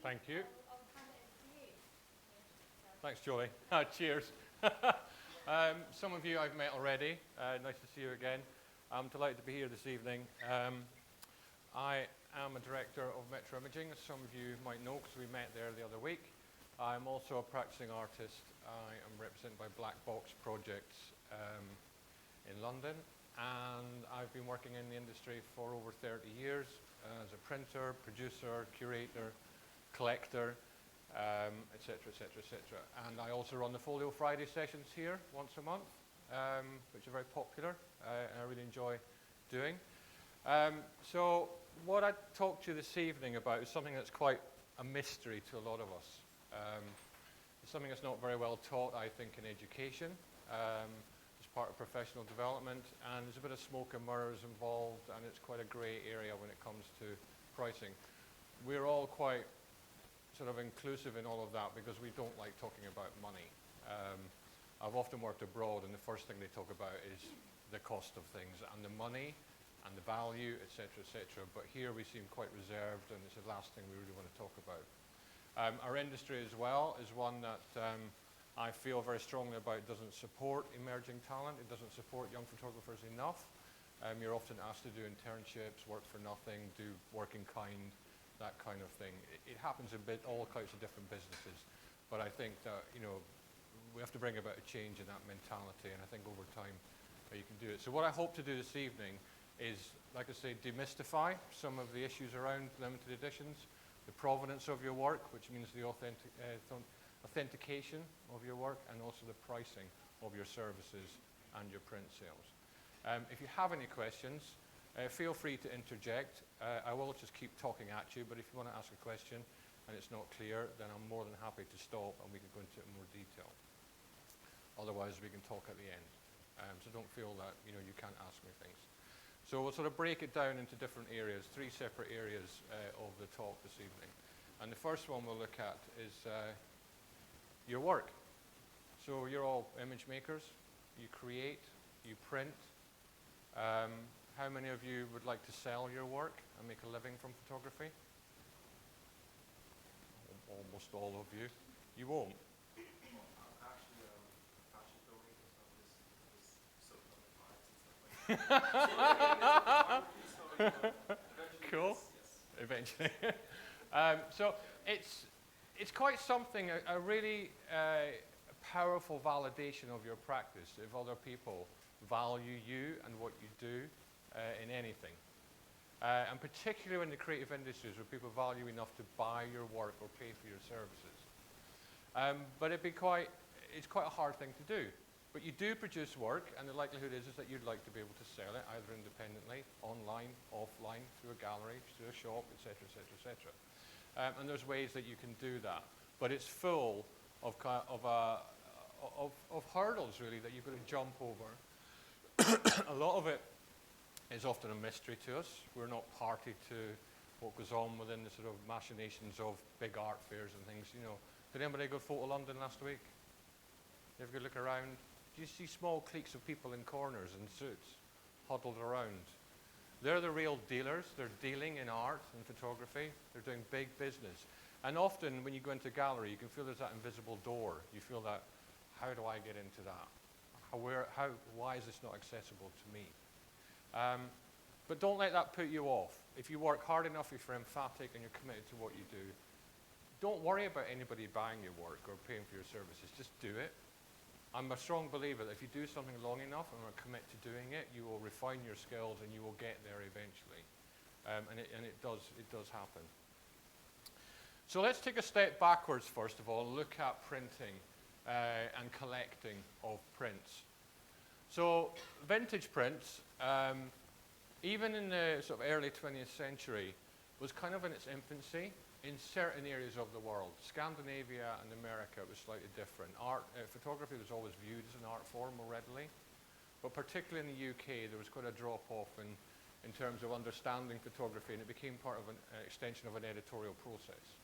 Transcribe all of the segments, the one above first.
Thank you. I'll hand it over to you. Thanks, Julie. Cheers. Some of you I've met already. Nice to see you again. I'm delighted to be here this evening. I am a director of Metro Imaging, as some of you might know because we met there the other week. I'm also a practicing artist. I am represented by Black Box Projects in London, and I've been working in the industry for over 30 years as a printer, producer, curator, collector, etc., etc., etc. And I also run the Folio Friday sessions here once a month, which are very popular and I really enjoy doing. So what I talked to you this evening about is something that's quite a mystery to a lot of us. It's something that's not very well taught, I think, in education. As part of professional development, and there's a bit of smoke and mirrors involved, and it's quite a grey area when it comes to pricing. We're all quite sort of inclusive in all of that because we don't like talking about money. I've often worked abroad, and the first thing they talk about is the cost of things and the money and the value, etc., etc. But here we seem quite reserved, and it's the last thing we really want to talk about. Our industry as well is one that I feel very strongly about. It doesn't support emerging talent. It doesn't support young photographers enough. You're often asked to do internships, work for nothing, do work in kind, that kind of thing. It happens in all kinds of different businesses, but I think that we have to bring about a change in that mentality, and I think over time you can do it. So what I hope to do this evening is, like I say, demystify some of the issues around limited editions, the provenance of your work, which means the authentication of your work, and also the pricing of your services and your print sales. If you have any questions, feel free to interject. I will just keep talking at you, but if you want to ask a question and it's not clear, then I'm more than happy to stop and we can go into it in more detail. Otherwise, we can talk at the end. So don't feel that you can't ask me things. So we'll sort of break it down into different areas, 3 separate areas of the talk this evening. And the first one we'll look at is your work. So you're all image makers. You create, you print. How many of you would like to sell your work and make a living from photography? Almost all of you. You won't. Cool. Eventually. So it's quite something, a really powerful validation of your practice if other people value you and what you do in anything. And particularly in the creative industries where people value enough to buy your work or pay for your services. But it's quite a hard thing to do. But you do produce work, and the likelihood is that you'd like to be able to sell it either independently, online, offline, through a gallery, through a shop, etc., etc., etc. And there's ways that you can do that. But it's full of hurdles, really, that you've got to jump over. A lot of it is often a mystery to us. We're not party to what goes on within the sort of machinations of big art fairs and things. Did anybody go to Photo London last week? You have a good look around. Do you see small cliques of people in corners in suits, huddled around? They're the real dealers. They're dealing in art and photography. They're doing big business. And often when you go into a gallery, you can feel there's that invisible door. You feel that, how do I get into that? Why is this not accessible to me? But don't let that put you off. If you work hard enough, if you're emphatic and you're committed to what you do, don't worry about anybody buying your work or paying for your services. Just do it. I'm a strong believer that if you do something long enough and are committed to doing it, you will refine your skills and you will get there eventually. And it does happen. So let's take a step backwards first of all and look at printing and collecting of prints. So vintage prints, even in the sort of early 20th century, was kind of in its infancy. In certain areas of the world, Scandinavia and America, was slightly different. Photography was always viewed as an art form more readily, but particularly in the UK, there was quite a drop-off in terms of understanding photography, and it became part of an extension of an editorial process.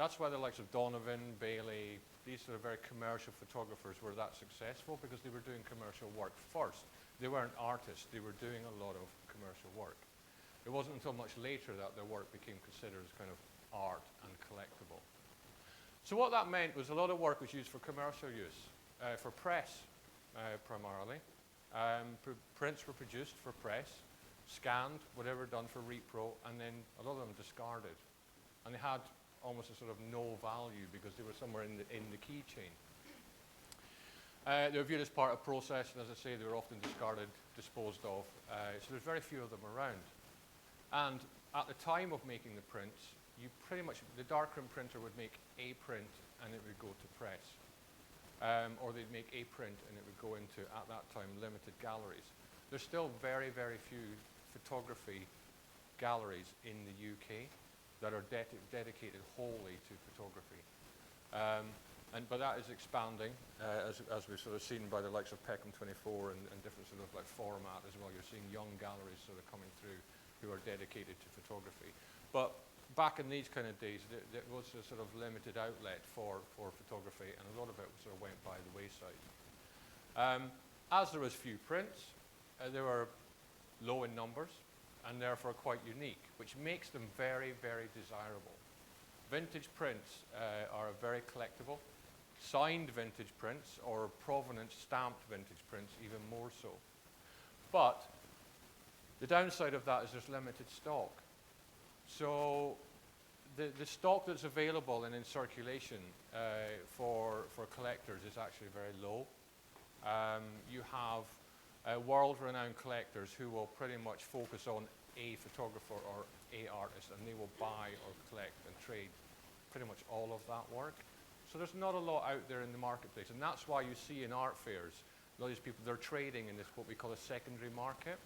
That's why the likes of Donovan, Bailey, these sort of very commercial photographers were that successful, because they were doing commercial work first. They weren't artists, they were doing a lot of commercial work. It wasn't until much later that their work became considered as kind of art and collectible. So what that meant was a lot of work was used for commercial use, for press primarily. Prints were produced for press, scanned, whatever done for repro, and then a lot of them discarded. And they had almost a sort of no value because they were somewhere in the key chain. They were viewed as part of process, and as I say, they were often discarded, disposed of. So there's very few of them around. And at the time of making the prints, you pretty much, the darkroom printer would make a print and it would go to press. Or they'd make a print and it would go into, at that time, limited galleries. There's still very, very few photography galleries in the UK that are dedicated wholly to photography. But that is expanding, as we've sort of seen by the likes of Peckham 24 and different sort of like format as well. You're seeing young galleries sort of coming through who are dedicated to photography. But back in these kind of days, there was a sort of limited outlet for photography, and a lot of it sort of went by the wayside. As there was few prints, they were low in numbers, and therefore quite unique, which makes them very, very desirable. Vintage prints are very collectible. Signed vintage prints or provenance stamped vintage prints even more so. But the downside of that is there's limited stock. So the stock that's available and in circulation for collectors is actually very low. You have world-renowned collectors who will pretty much focus on a photographer or a artist, and they will buy or collect and trade pretty much all of that work. So there's not a lot out there in the marketplace, and that's why you see in art fairs, a lot of these people, they're trading in this, what we call a secondary market.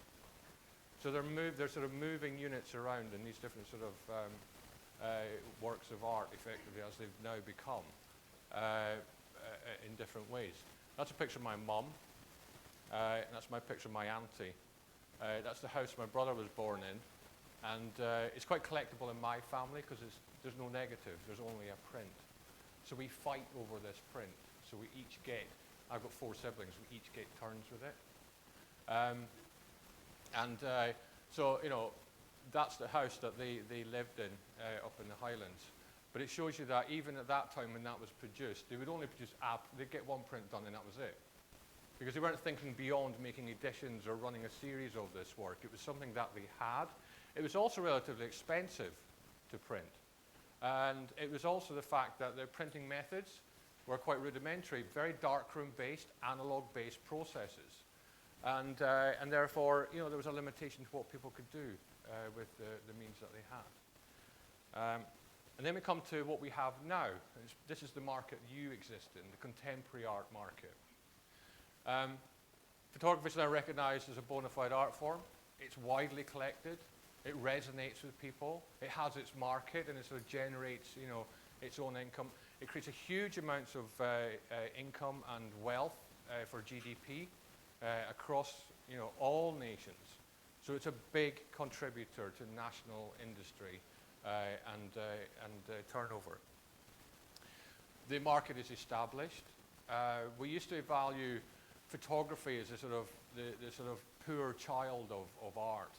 So they're sort of moving units around in these different sort of works of art, effectively, as they've now become in different ways. That's a picture of my mum. That's my picture of my auntie. That's the house my brother was born in. And it's quite collectible in my family because there's no negative, there's only a print. So we fight over this print. So we each get, I've got 4 siblings, we each get turns with it. So, you know, that's the house that they lived in up in the Highlands. But it shows you that even at that time when that was produced, they would only produce, they'd get 1 print done and that was it. Because they weren't thinking beyond making editions or running a series of this work. It was something that they had. It was also relatively expensive to print. And it was also the fact that their printing methods were quite rudimentary, very darkroom-based, analog-based processes. And therefore, you know, there was a limitation to what people could do with the means that they had. And then we come to what we have now. This is the market you exist in, the contemporary art market. Photography is now recognized as a bona fide art form. It's widely collected. It resonates with people. It has its market, and it sort of generates, you know, its own income. It creates a huge amounts of income and wealth for GDP across, you know, all nations. So it's a big contributor to national industry and turnover. The market is established. We used to value photography as a sort of the sort of poor child of art.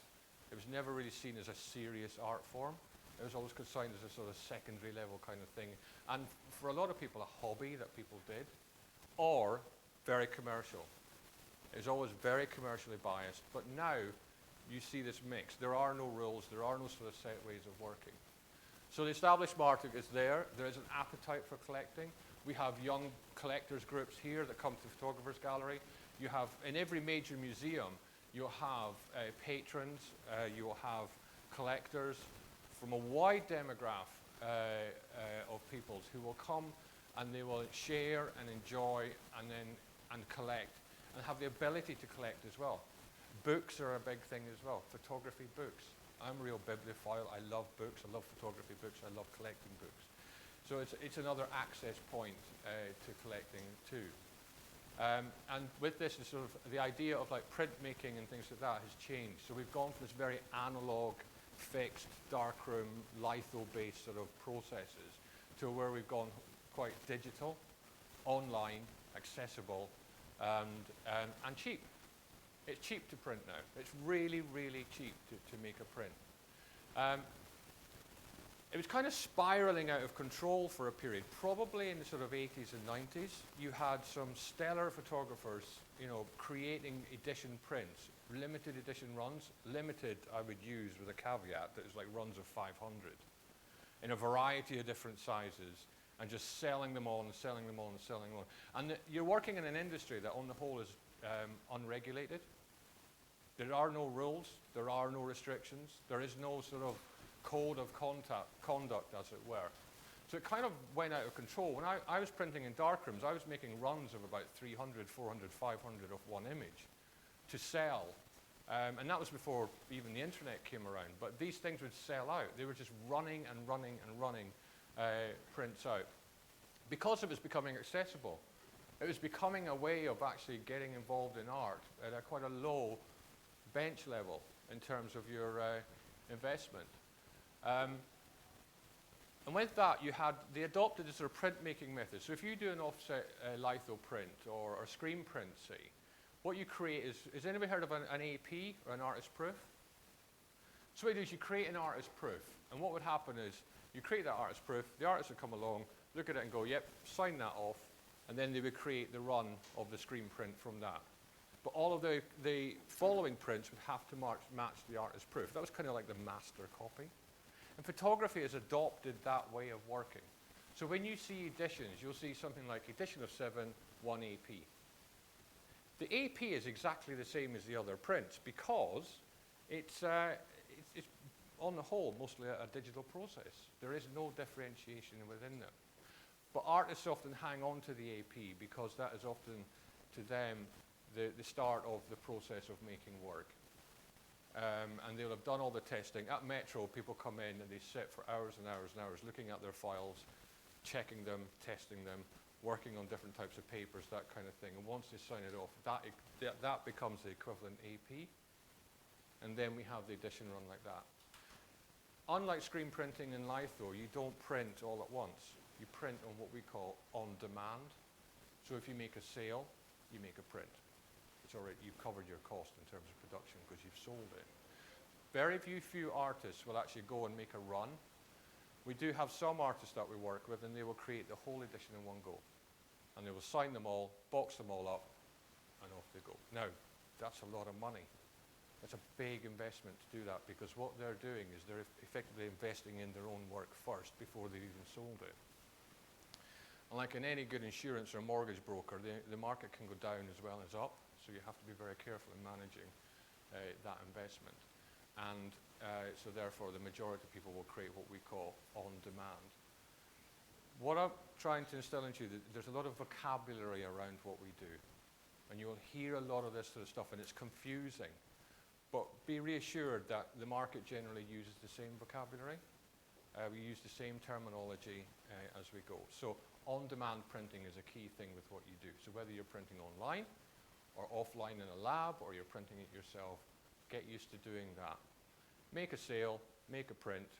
It was never really seen as a serious art form. It was always consigned as a sort of secondary level kind of thing. And for a lot of people, a hobby that people did, or very commercial. It was always very commercially biased. But now, you see this mix. There are no rules. There are no sort of set ways of working. So the established market is there. There is an appetite for collecting. We have young collectors groups here that come to Photographers Gallery. You have, in every major museum, you'll have patrons, you'll have collectors from a wide demographic of peoples who will come and they will share and enjoy and collect and have the ability to collect as well. Books are a big thing as well, photography books. I'm a real bibliophile. I love books. I love photography books. I love collecting books. So it's another access point to collecting too. And with this, sort of the idea of like printmaking and things like that has changed. So we've gone from this very analog, fixed, darkroom, litho-based sort of processes to where we've gone quite digital, online, accessible, and cheap. It's cheap to print now. It's really, really cheap to make a print. It was kind of spiraling out of control for a period. Probably in the sort of 80s and 90s, you had some stellar photographers, creating edition prints, limited edition runs. Limited, I would use with a caveat that is like runs of 500 in a variety of different sizes, and just selling them all and selling them all and selling them all. And you're working in an industry that on the whole is unregulated. There are no rules, there are no restrictions, there is no sort of code of conduct, as it were. So it kind of went out of control. When I was printing in darkrooms, I was making runs of about 300, 400, 500 of one image to sell. And that was before even the internet came around. But these things would sell out. They were just running and running and running prints out. Because it was becoming accessible, it was becoming a way of actually getting involved in art at quite a low bench level in terms of your investment. And with that, they adopted a sort of printmaking method. So if you do an offset litho print or screen print, say, what you create is anybody heard of an AP, or an artist proof? So what you do is you create an artist proof. And what would happen is you create that artist proof, the artist would come along, look at it and go, yep, sign that off, and then they would create the run of the screen print from that. But all of the following prints would have to match the artist proof. That was kind of like the master copy. And photography has adopted that way of working. So when you see editions, you'll see something like edition of 7, 1 AP. The AP is exactly the same as the other prints because it's on the whole mostly a digital process. There is no differentiation within them. But artists often hang on to the AP because that is often, to them, the start of the process of making work. And they'll have done all the testing. At Metro, people come in and they sit for hours and hours and hours looking at their files, checking them, testing them, working on different types of papers, that kind of thing. And once they sign it off, that becomes the equivalent AP. And then we have the edition run like that. Unlike screen printing in litho, you don't print all at once. You print on what we call on demand. So if you make a sale, you make a print. It's already, you've covered your cost in terms of production because you've sold it. Very few artists will actually go and make a run. We do have some artists that we work with, and they will create the whole edition in one go. And they will sign them all, box them all up, and off they go. Now, that's a lot of money. That's a big investment to do that, because what they're doing is they're effectively investing in their own work first before they've even sold it. And like in any good insurance or mortgage broker, the market can go down as well as up, so you have to be very careful in managing that investment. And so therefore the majority of people will create what we call on demand. What I'm trying to instill into you, there's a lot of vocabulary around what we do. And you'll hear a lot of this sort of stuff, and it's confusing. But be reassured that the market generally uses the same vocabulary. We use the same terminology as we go. So on-demand printing is a key thing with what you do. So whether you're printing online or offline in a lab, or you're printing it yourself, get used to doing that. Make a sale, make a print,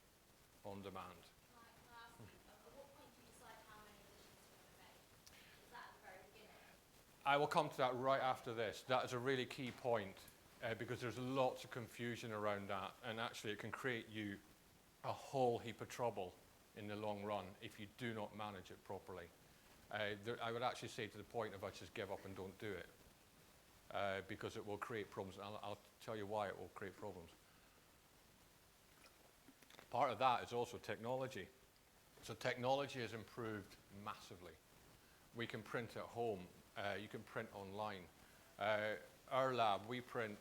on demand. Can I ask you, at what point do you decide how many editions you're going to make? Is that at the very beginning? I will come to that right after this. That is a really key point, because there's lots of confusion around that, and actually it can create you a whole heap of trouble in the long run if you do not manage it properly. I would actually say to the point of I just give up and don't do it, because it will create problems. I'll tell you why it will create problems. Part of that is also technology. So technology has improved massively. We can print at home. You can print online. Our lab, we print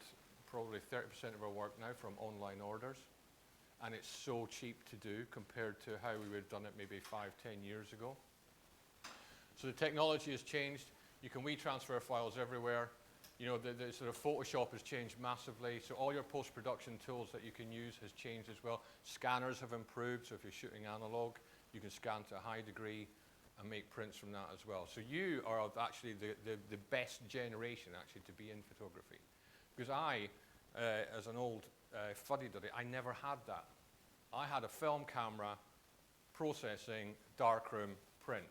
probably 30% of our work now from online orders. And it's so cheap to do compared to how we would have done it maybe 5, 10 years ago. So the technology has changed. You can WeTransfer files everywhere. You know, the sort of Photoshop has changed massively. So all your post-production tools that you can use has changed as well. Scanners have improved. So if you're shooting analog, you can scan to a high degree and make prints from that as well. So you are actually the best generation actually to be in photography. Because I, as an old fuddy-duddy, I never had that. I had a film camera, processing, darkroom, print.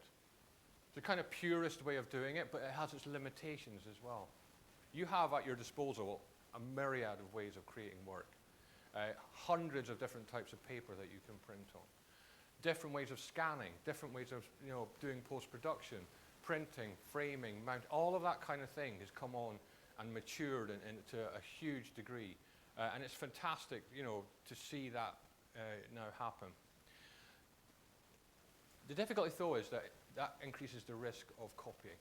It's the kind of purest way of doing it, but it has its limitations as well. You have at your disposal a myriad of ways of creating work. Hundreds of different types of paper that you can print on. different ways of scanning, different ways of doing post-production, printing, framing, mount, all of that kind of thing has come on and matured to a huge degree. And it's fantastic, to see that now happen. The difficulty, though, is that that increases the risk of copying.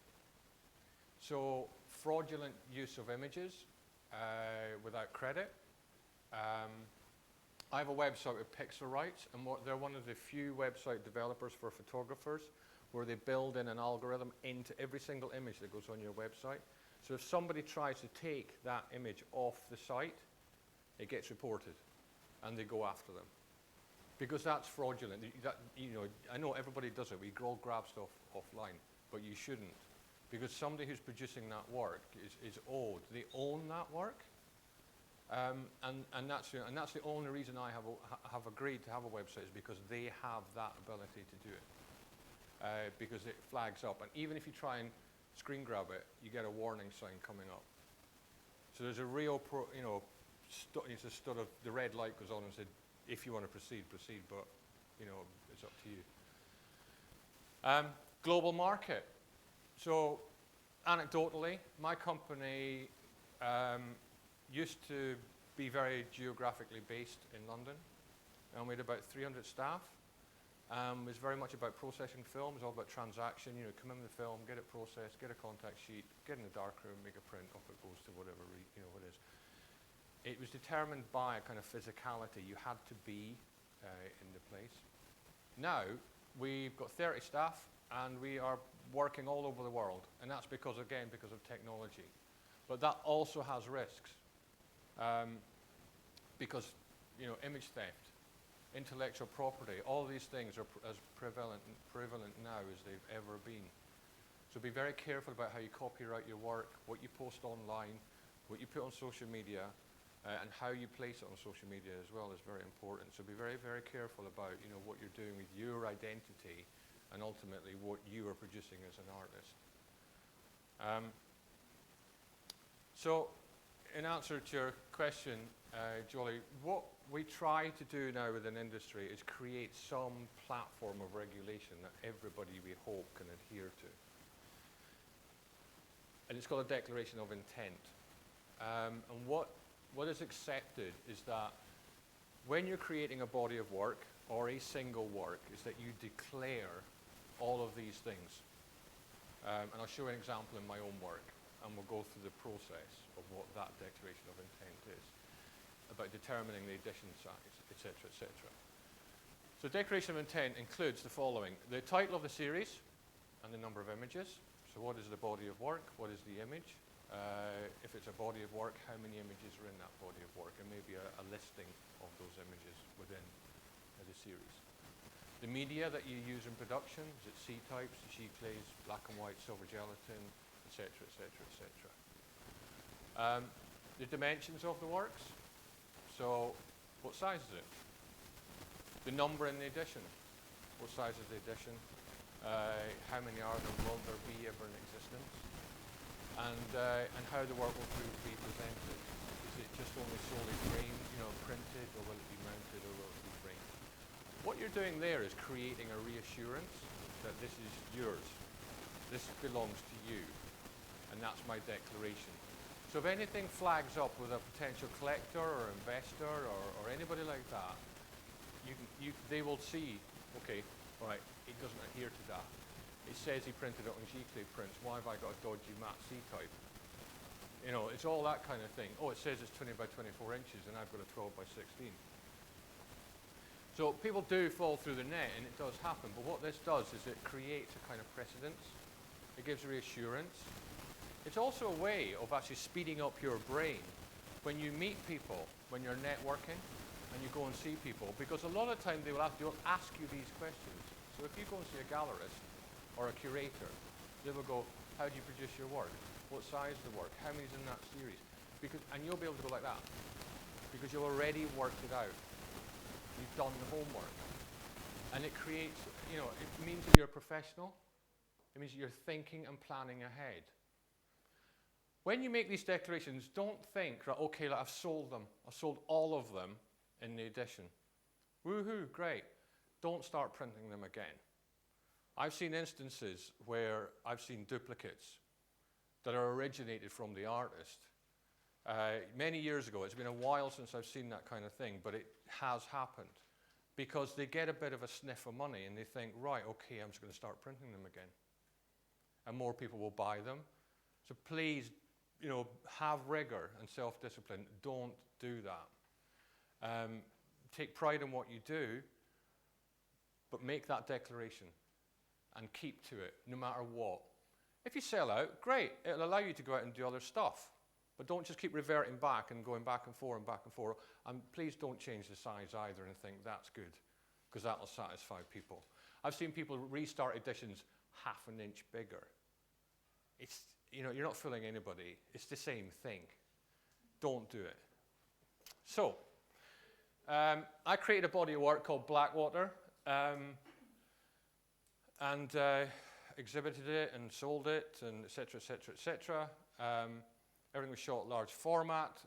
So fraudulent use of images without credit. I have a website with pixel rights, and they're one of the few website developers for photographers where they build in an algorithm into every single image that goes on your website. So if somebody tries to take that image off the site, it gets reported, and they go after them. Because that's fraudulent. I know everybody does it. We all grab stuff offline, but you shouldn't. Because somebody who's producing that work is owed. They own that work. And that's the only reason I have agreed to have a website, is because they have that ability to do it. Because it flags up. And even if you try and screen grab it, you get a warning sign coming up. So there's a real, it's a sort of, the red light goes on and said, if you want to proceed, but, it's up to you. Global market. So, anecdotally, my company used to be very geographically based in London, and we had about 300 staff. It was very much about processing film. It was all about transaction. Come in with the film, get it processed, get a contact sheet, get in the darkroom, make a print, off it goes to whatever what it is. It was determined by a kind of physicality. You had to be in the place. Now, we've got 30 staff, and we are working all over the world, and that's because of technology. But that also has risks, because image theft, intellectual property, all these things are as prevalent now as they've ever been. So be very careful about how you copyright your work, what you post online, what you put on social media, and how you place it on social media as well is very important. So be very, very careful about what you're doing with your identity, and ultimately what you are producing as an artist. So, in answer to your question, Jolie, what we try to do now with an industry is create some platform of regulation that everybody, we hope, can adhere to. And it's called a declaration of intent. And what is accepted is that when you're creating a body of work, or a single work, is that you declare all of these things. And I'll show you an example in my own work, and we'll go through the process of what that declaration of intent is, about determining the edition size, etc., etc. So declaration of intent includes the following: the title of the series and the number of images. So what is the body of work? What is the image? If it's a body of work, how many images are in that body of work? And maybe a listing of those images within the series. The media that you use in production, is it C-types, G-clays, black and white, silver gelatin, etc., etc., etc. The dimensions of the works. So, what size is it? The number in the edition. What size is the edition? How many are there? Will there be ever in existence? And how the work will be presented. Is it just only solely framed, printed, or will it be mounted, or will it be framed? What you're doing there is creating a reassurance that this is yours. This belongs to you. And that's my declaration. So if anything flags up with a potential collector or investor or anybody like that, they will see, okay, all right, it doesn't adhere to that. It says he printed it on G-clay prints. Why have I got a dodgy matte C-type? It's all that kind of thing. Oh, it says it's 20 by 24 inches, and I've got a 12 by 16. So people do fall through the net, and it does happen. But what this does is it creates a kind of precedence. It gives reassurance. It's also a way of actually speeding up your brain when you meet people, when you're networking, and you go and see people. Because a lot of the time they'll ask you these questions. So if you go and see a gallerist or a curator, they will go, how do you produce your work? What size is the work? How many's in that series? And you'll be able to go like that. Because you've already worked it out. You've done the homework. And it creates, it means that you're a professional. It means that you're thinking and planning ahead. When you make these declarations, don't think, right, okay, I've sold them. I've sold all of them in the edition. Woohoo, great. don't start printing them again. I've seen instances where I've seen duplicates that are originated from the artist. Many years ago, it's been a while since I've seen that kind of thing, but it has happened because they get a bit of a sniff of money and they think, right, okay, I'm just going to start printing them again. And more people will buy them. So please, have rigor and self-discipline. Don't do that. Take pride in what you do, but make that declaration and keep to it no matter what. If you sell out, great. It'll allow you to go out and do other stuff. But don't just keep reverting back and going back and forth and back and forth. And please don't change the size either and think that's good, because that'll satisfy people. I've seen people restart editions half an inch bigger. It's, you're not fooling anybody. It's the same thing. Don't do it. So, I created a body of work called Blackwater, and exhibited it and sold it, and et cetera, et cetera, et cetera. Everything was shot large format,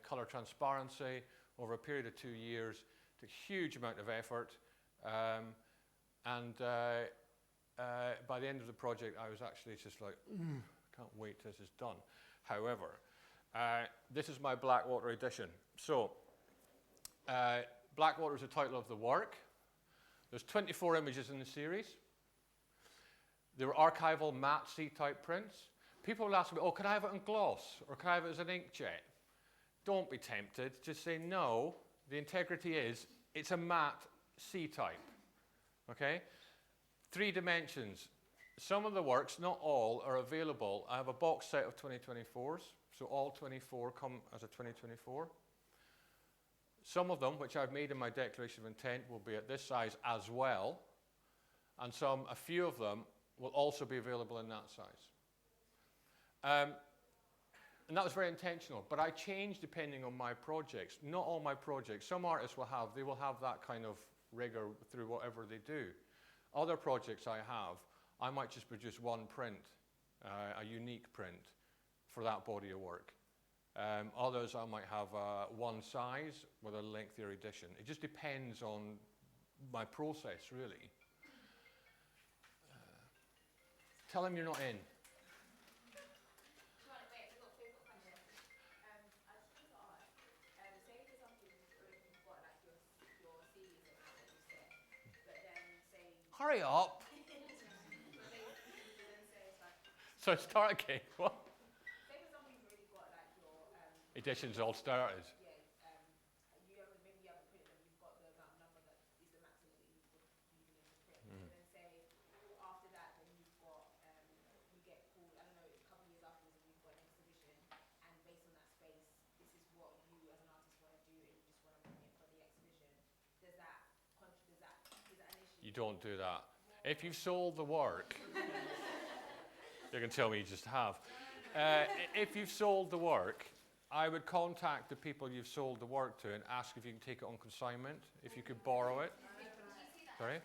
color transparency, over a period of 2 years. Took a huge amount of effort. And by the end of the project, I was actually just like, can't wait till this is done. However, this is my Blackwater edition. So, Blackwater is the title of the work. There's 24 images in the series. They were archival matte C-type prints. People will ask me, oh, can I have it in gloss? Or can I have it as an inkjet? Don't be tempted. Just say no. The integrity is, it's a matte C-type. Okay? 3 dimensions. Some of the works, not all, are available. I have a box set of 2024s. So all 24 come as a 2024. Some of them, which I've made in my declaration of intent, will be at this size as well. And a few of them will also be available in that size. And that was very intentional, but I change depending on my projects. Not all my projects. Some artists will have that kind of rigor through whatever they do. Other projects I might just produce one print, a unique print for that body of work. Others I might have one size with a lengthier edition. It just depends on my process, really. Tell him you're not in. Hurry up. So start again. What? Say for example you've already got like your Editions all started. maybe you haven't printed them, you've got the amount of number that is the maximum that you would even in the print. And then say after that then you've got you get called, I don't know, a couple of years afterwards and you've got an exhibition, and based on that space this is what you as an artist want to do and you just want to bring it for the exhibition. Is that an issue? You don't do that. If you've sold the work, you can tell me you just have. If you've sold the work, I would contact the people you've sold the work to and ask if you can take it on consignment, if you could borrow it. Sorry?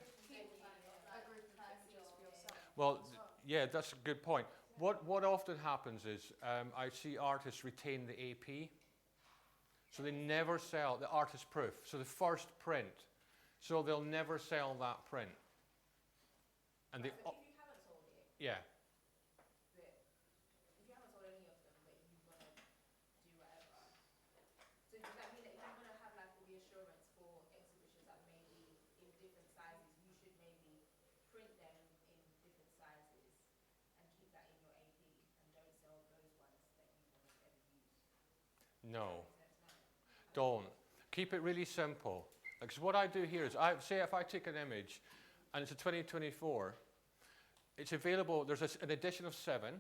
Well, yeah, that's a good point. What often happens is I see artists retain the AP, so they never sell the artist proof, so the first print, so they'll never sell that print. And So if you haven't sold it, yeah. if you haven't sold any of them, but you want to do whatever, so does that mean that if you want to have like reassurance for exhibitions that may be in different sizes, you should maybe print them in different sizes and keep that in your AP and don't sell those ones that you want to ever use? No. Don't. Keep it really simple. Because what I do here is, say if I take an image and it's a 2024, it's available, there's an edition of 7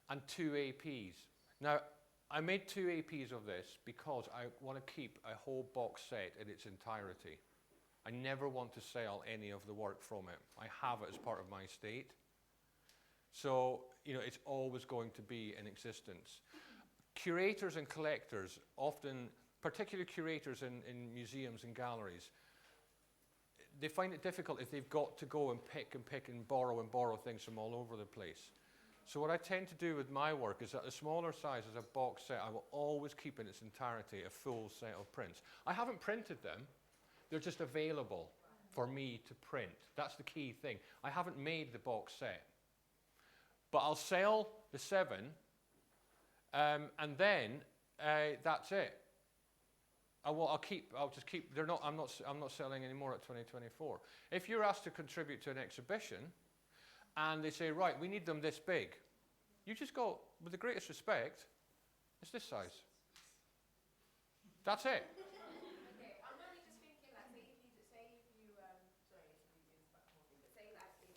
and 2 APs. Now, I made 2 APs of this because I want to keep a whole box set in its entirety. I never want to sell any of the work from it. I have it as part of my estate. So, it's always going to be in existence. Curators and collectors often, particularly curators in museums and galleries, they find it difficult if they've got to go and pick and borrow things from all over the place. So what I tend to do with my work is that the smaller size as a box set, I will always keep in its entirety a full set of prints. I haven't printed them They're just available for me to print. That's the key thing. I haven't made the box set. But I'll sell the 7, and then that's it. I'll just keep. I'm not selling anymore at 2024. If you're asked to contribute to an exhibition, and they say, right, we need them this big, you just go, with the greatest respect, it's this size. That's it. Okay, I'm only just thinking, like, say if you, sorry, this is quite a whole thing, but say like if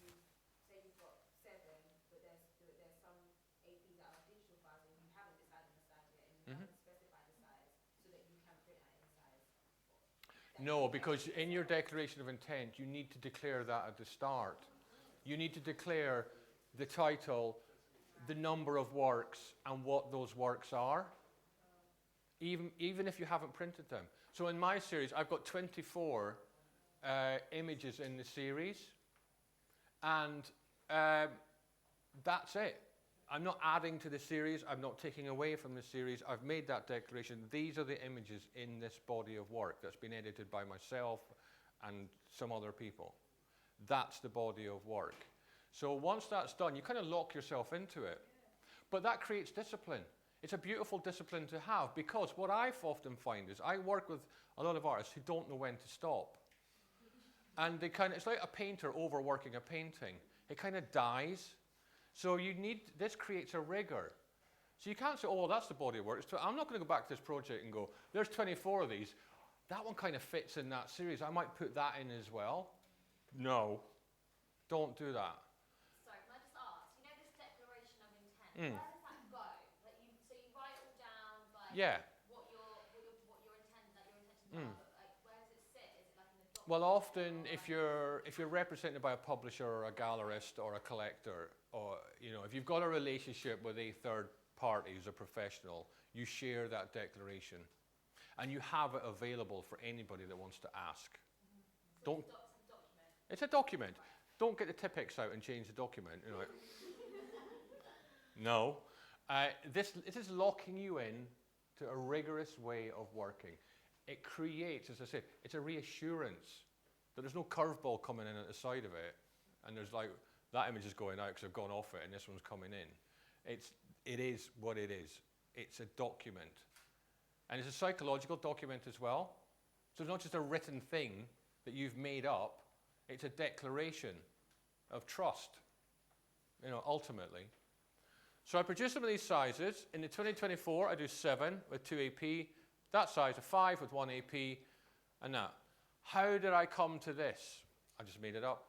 you've got 7, but there's some APs that are digital files and you haven't decided the size yet, and you haven't specified the size, so that you can print at any size. No, because in your declaration of intent, you need to declare that at the start. You need to declare the title, the number of works, and what those works are, even if you haven't printed them. So in my series, I've got 24 images in the series, and that's it. I'm not adding to the series. I'm not taking away from the series. I've made that declaration. These are the images in this body of work that's been edited by myself and some other people. That's the body of work. So once that's done, you kind of lock yourself into it. But that creates discipline. It's a beautiful discipline to have, because what I often find is I work with a lot of artists who don't know when to stop. And it's like a painter overworking a painting. It kind of dies. So this creates a rigor. So you can't say, oh, well, that's the body of work. I'm not going to go back to this project and go, there's 24 of these. That one kind of fits in that series. I might put that in as well. No, don't do that. Sorry, can I just ask, you know this declaration of intent, where does that go? Like so you write all down, like what your intentions are, but like where does it sit? Is it like in the document? Well, often if you're represented by a publisher or a gallerist or a collector, or if you've got a relationship with a third party who's a professional, you share that declaration, and you have it available for anybody that wants to ask. So Don't. It's a document. It's a document. Don't get the Tipex out and change the document. No. This is locking you in to a rigorous way of working. It creates, as I said, it's a reassurance that there's no curveball coming in at the side of it, and there's like, that image is going out because I've gone off it and this one's coming in. It is what it is. It's a document. And it's a psychological document as well. So it's not just a written thing that you've made up. It's a declaration of trust, ultimately. So I produce them in these sizes. In the 2024, I do 7 with 2 AP. That size, a 5 with 1 AP, and that. How did I come to this? I just made it up.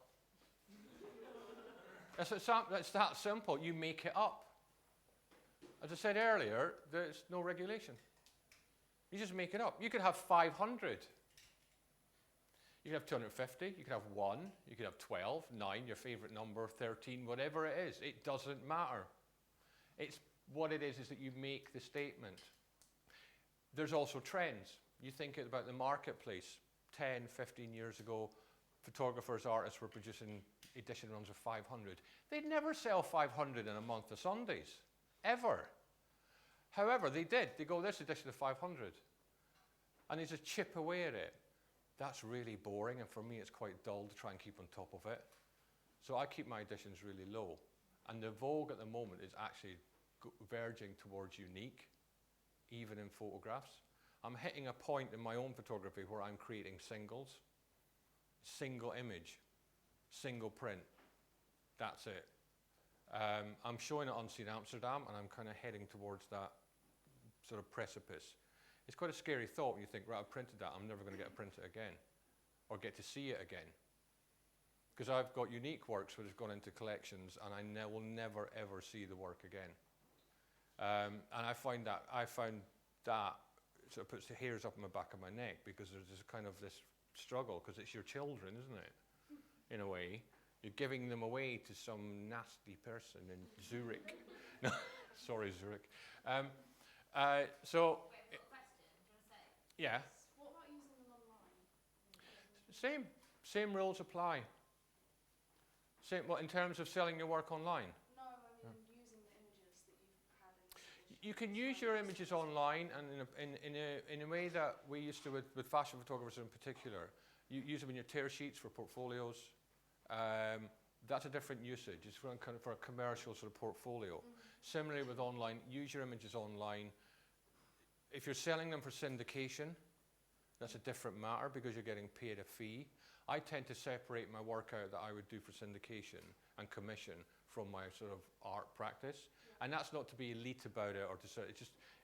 That's that simple. You make it up. As I said earlier, there's no regulation. You just make it up. You could have 500. You could have 250. You could have 1. You could have 12, 9, your favorite number, 13, whatever it is. It doesn't matter. It's what it is that you make the statement. There's also trends. You think about the marketplace. 10, 15 years ago, photographers, artists were producing edition runs of 500. They'd never sell 500 in a month of Sundays, ever. However, they did. They go, this edition of 500. And they just chip away at it. That's really boring, and for me it's quite dull to try and keep on top of it. So I keep my editions really low. And the vogue at the moment is actually verging towards unique, even in photographs. I'm hitting a point in my own photography where I'm creating singles. Single image, single print. That's it. I'm showing it on Scene Amsterdam, and I'm kind of heading towards that sort of precipice. It's quite a scary thought when you think, right, I've printed that, I'm never going to get to print it again, or get to see it again. Because I've got unique works which have gone into collections, and I will never, ever see the work again. And I found that sort of puts the hairs up on the back of my neck, because there's this kind of this struggle, because it's your children, isn't it? In a way. You're giving them away to some nasty person in Zurich. No, sorry, Zurich. So, Wait, I've got a question. Do you want to say? yeah. What about using them online? Same rules apply. Same, what, in terms of selling your work online? No, I mean using the images that you've had in this edition. You can use your images online, and in a way that we used to with fashion photographers in particular. You use them in your tear sheets for portfolios. That's a different usage. It's for a commercial sort of portfolio. Similarly with online, use your images online. If you're selling them for syndication, that's a different matter because you're getting paid a fee. I tend to separate my work out that I would do for syndication and commission from my sort of art practice. And that's not to be elite about it or to say,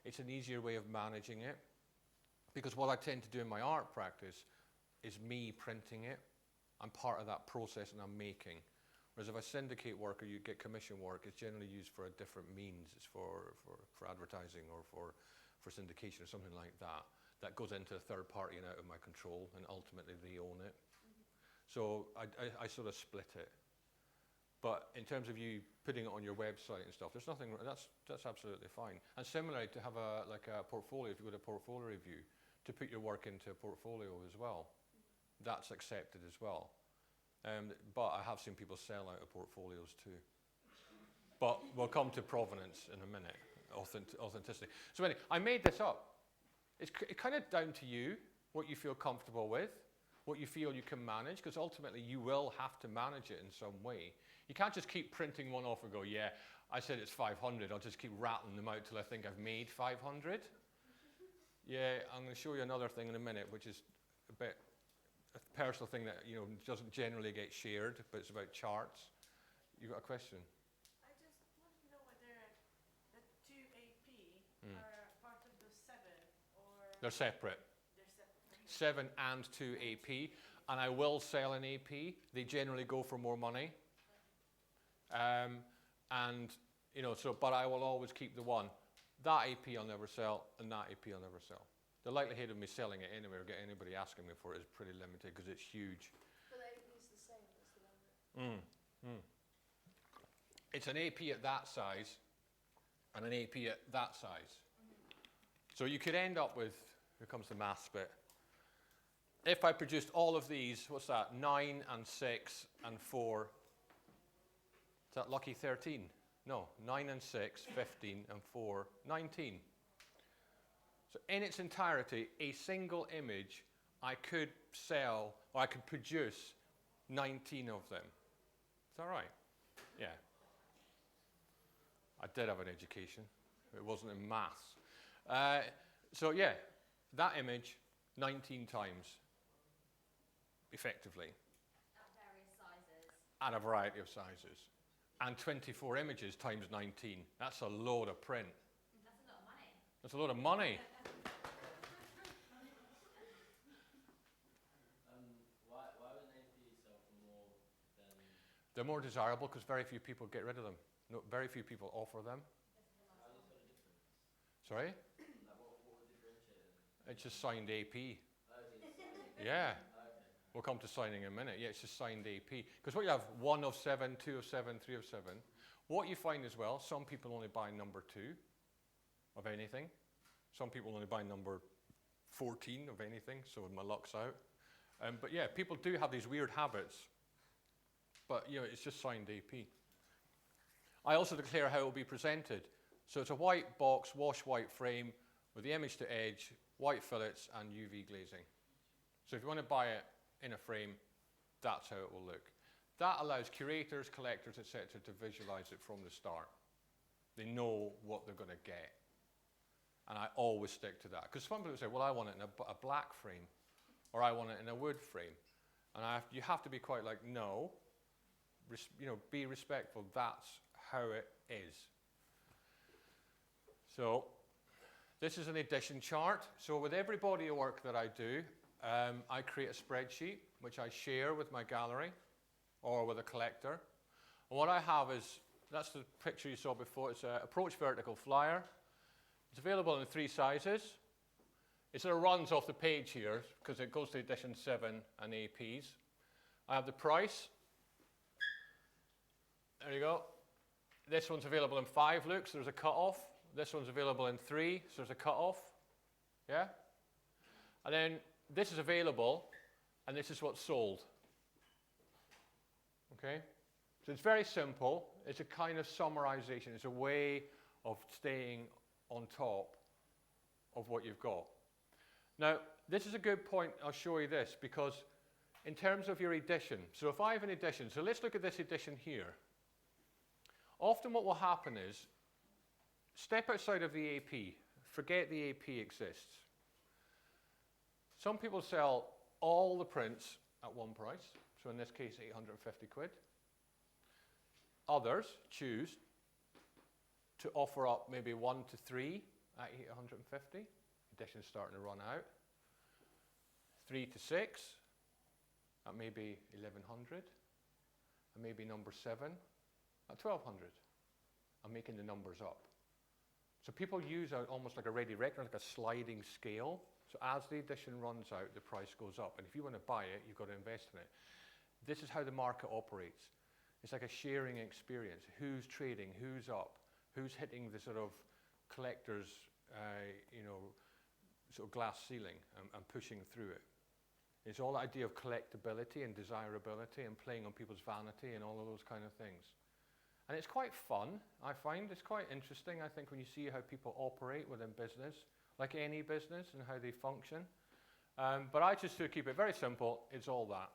it's an easier way of managing it. Because what I tend to do in my art practice is me printing it. I'm part of that process and I'm making. Whereas if I syndicate work or you get commission work, it's generally used for a different means. It's for advertising or for syndication or something like that. That goes into a third party and out of my control, and ultimately they own it. So I sort of split it. But in terms of you putting it on your website and stuff, there's nothing. That's absolutely fine. And similarly, to have a portfolio, if you go to a portfolio review, to put your work into a portfolio as well, that's accepted as well. But I have seen people sell out of portfolios too. But we'll come to provenance in a minute, authenticity. So anyway, I made this up. It's kind of down to you, what you feel comfortable with, what you feel you can manage, because ultimately you will have to manage it in some way. You can't just keep printing one off and go, yeah, I said it's 500, I'll just keep rattling them out till I think I've made 500. Yeah, I'm going to show you another thing in a minute, which is a personal thing that doesn't generally get shared, but it's about charts. You got a question? I just want to know whether the 2 AP are part of the 7 or... They're separate. They're separate. 7 and 2 AP, and I will sell an AP. They generally go for more money. But I will always keep the one. That AP I'll never sell, and that AP I'll never sell. The likelihood of me selling it anyway or getting anybody asking me for it is pretty limited because it's huge. But the AP is the same as the number. It's an AP at that size and an AP at that size. So you could end up with, here comes the maths bit. If I produced all of these, what's that? 9 and 6 and 4. Is that lucky 13? No, 9 and 6, 15 and 4, 19. So in its entirety, a single image, I could sell, or I could produce 19 of them. Is that right? Yeah. I did have an education. It wasn't in maths. So yeah, that image, 19 times, effectively. At various sizes. At a variety of sizes. And 24 images times 19. That's a load of print. That's a lot of money. That's a load of money. Why would an AP sell for more than... They're more desirable because very few people get rid of them. No, very few people offer them. How do you spell the difference? Sorry? Like what would differentiate them? It's just signed AP. Oh, is it signed? Yeah. Okay. We'll come to signing in a minute. Yeah, it's just signed AP. Because what you have, 1 of 7, 2 of 7, 3 of 7. What you find as well, some people only buy number 2 of anything. Some people only buy number 14 of anything, so my luck's out. But yeah, people do have these weird habits. But it's just signed AP. I also declare how it will be presented. So it's a white box, wash white frame with the image to edge, white fillets and UV glazing. So if you want to buy it in a frame, that's how it will look. That allows curators, collectors, etc. to visualize it from the start. They know what they're going to get. And I always stick to that. Because some people say, well, I want it in a black frame, or I want it in a wood frame. And you have to be quite like, no, be respectful. That's how it is. So this is an edition chart. So with every body of work that I do, I create a spreadsheet, which I share with my gallery or with a collector. And what I have is, that's the picture you saw before. It's an approach vertical flyer. It's available in 3 sizes. It sort of runs off the page here because it goes to edition 7 and APs. I have the price. There you go. This one's available in 5 looks. There's a cut-off. This one's available in 3, so there's a cut-off. Yeah? And then this is available, and this is what's sold. Okay? So it's very simple. It's a kind of summarization. It's a way of staying on top of what you've got. Now, this is a good point. I'll show you this, because in terms of your edition, so if I have an edition, so let's look at this edition here. Often what will happen is, step outside of the AP, forget the AP exists. Some people sell all the prints at one price, so in this case 850 quid. Others choose to offer up maybe 1 to 3 at 850. Edition's starting to run out. 3 to 6 at maybe 1100. And maybe number 7 at 1200. I'm making the numbers up. So people use almost like a ready reckoner, like a sliding scale. So as the edition runs out, the price goes up. And if you want to buy it, you've got to invest in it. This is how the market operates. It's like a sharing experience. Who's trading? Who's up? Who's hitting the sort of collector's, sort of glass ceiling and pushing through it? It's all the idea of collectability and desirability and playing on people's vanity and all of those kind of things. And it's quite fun, I find. It's quite interesting, I think, when you see how people operate within business, like any business, and how they function. But I just to keep it very simple, it's all that.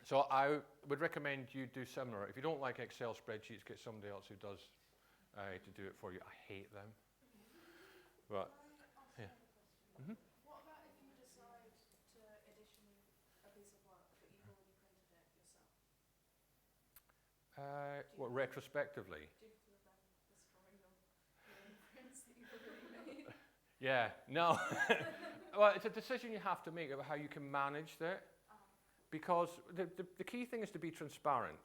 So I would recommend you do similar. If you don't like Excel spreadsheets, get somebody else who does to do it for you. I hate them. But, yeah. Mm-hmm. What about if you decide to edition a piece of work but you've already printed it yourself? What, retrospectively? Do you feel then destroying your own prints that you've already made? Yeah, no. Well, it's a decision you have to make about how you can manage that. Because the key thing is to be transparent.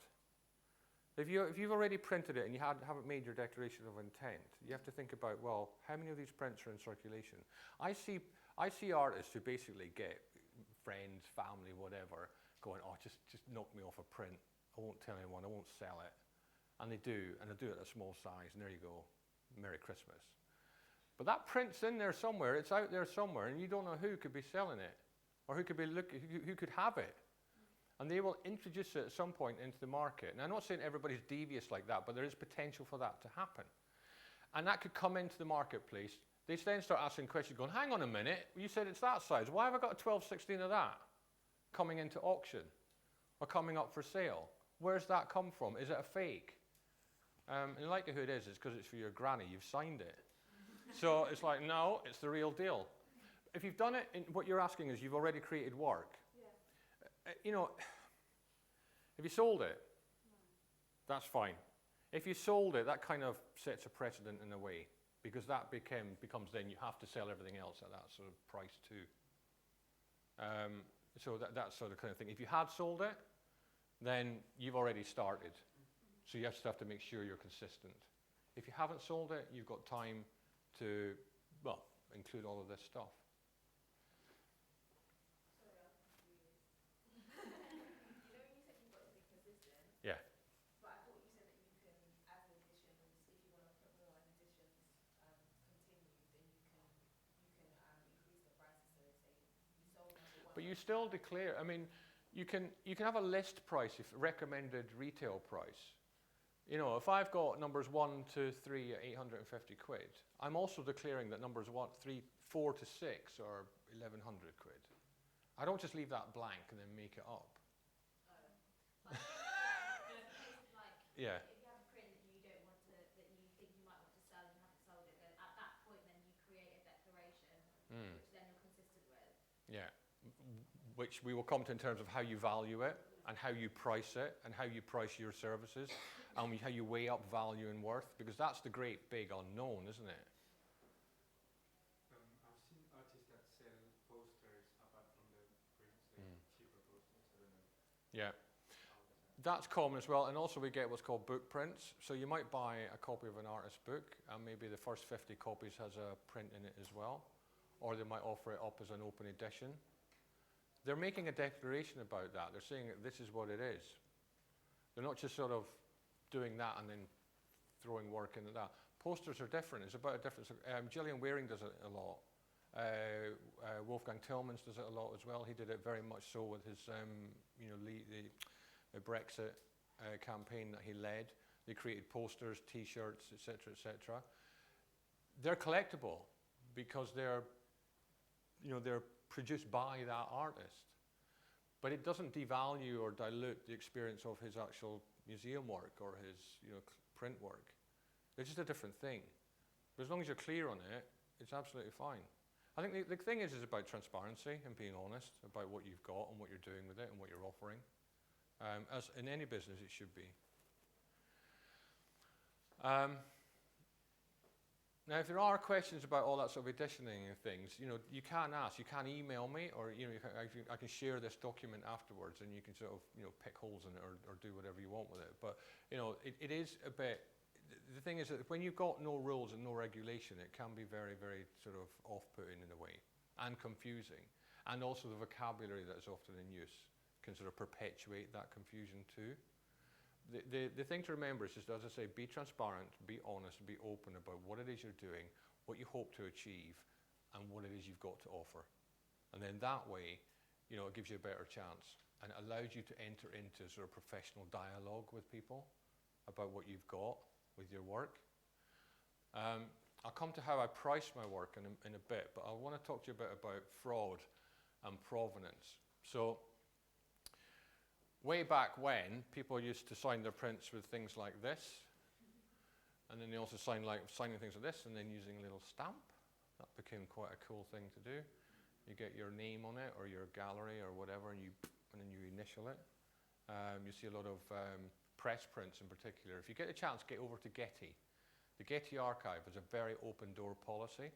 If you've already printed it and you haven't made your declaration of intent, you have to think about, well, how many of these prints are in circulation? I see artists who basically get friends, family, whatever, going, oh, just knock me off a print. I won't tell anyone, I won't sell it. And they do, and they do it at a small size, and there you go, Merry Christmas. But that print's in there somewhere, it's out there somewhere, and you don't know who could be selling it, or who could have it. And they will introduce it at some point into the market. And I'm not saying everybody's devious like that, but there is potential for that to happen. And that could come into the marketplace. They then start asking questions, going, hang on a minute, you said it's that size. Why have I got a 1216 of that coming into auction or coming up for sale? Where's that come from? Is it a fake? And the likelihood is it's because it's for your granny. You've signed it. So it's like, no, it's the real deal. If you've done it, what you're asking is you've already created work. If you sold it, that's fine. If you sold it, that kind of sets a precedent in a way, because that becomes then you have to sell everything else at that sort of price too. So that's sort of kind of thing. If you had sold it, then you've already started. So you just have to make sure you're consistent. If you haven't sold it, you've got time to, well, include all of this stuff. Yeah. But I thought you said that you can, as editions, if you want to put more editions continue, then you can increase the prices. So say you sold number 1. But you still declare. I mean, you can have a list price, if recommended retail price. You know, if I've got numbers 1 to 3 at 850 quid, I'm also declaring that numbers 4 to 6 are 1100 quid. I don't just leave that blank and then make it up. Yeah. If you have a print that you don't want to, that you think you might want to sell and you haven't sold it, then at that point then you create a declaration, which then you're consistent with. Yeah. Which we will come to in terms of how you value it and how you price it and how you price your services and how you weigh up value and worth, because that's the great big unknown, isn't it? I've seen artists that sell posters apart from the prints, cheaper posters, I don't know. Yeah. That's common as well, and also we get what's called book prints. So you might buy a copy of an artist's book, and maybe the first 50 copies has a print in it as well, or they might offer it up as an open edition. They're making a declaration about that. They're saying that this is what it is. They're not just sort of doing that and then throwing work into that. Posters are different. It's about a difference. Gillian Waring does it a lot. Wolfgang Tillmans does it a lot as well. He did it very much so with his, the Brexit campaign that he led. They created posters, T-shirts, etc., etc. They're collectible because they're produced by that artist. But it doesn't devalue or dilute the experience of his actual museum work or his print work. They're just a different thing. But as long as you're clear on it, it's absolutely fine. I think the thing is about transparency and being honest about what you've got and what you're doing with it and what you're offering. As in any business, it should be. Now, if there are questions about all that sort of editioning and things, you can ask. You can email me, or I can share this document afterwards, and you can sort of pick holes in it or do whatever you want with it. But it is a bit. The thing is that when you've got no rules and no regulation, it can be very, very sort of off-putting in a way, and confusing, and also the vocabulary that is often in use can sort of perpetuate that confusion too. The thing to remember is just, as I say, be transparent, be honest, be open about what it is you're doing, what you hope to achieve, and what it is you've got to offer. And then that way, it gives you a better chance and it allows you to enter into sort of professional dialogue with people about what you've got with your work. I'll come to how I price my work in a bit, but I want to talk to you a bit about fraud and provenance. So, way back when, people used to sign their prints with things like this, and then they also signing things like this, and then using a little stamp. That became quite a cool thing to do. You get your name on it, or your gallery, or whatever, and then you initial it. You see a lot of press prints in particular. If you get a chance, get over to Getty. The Getty Archive is a very open door policy.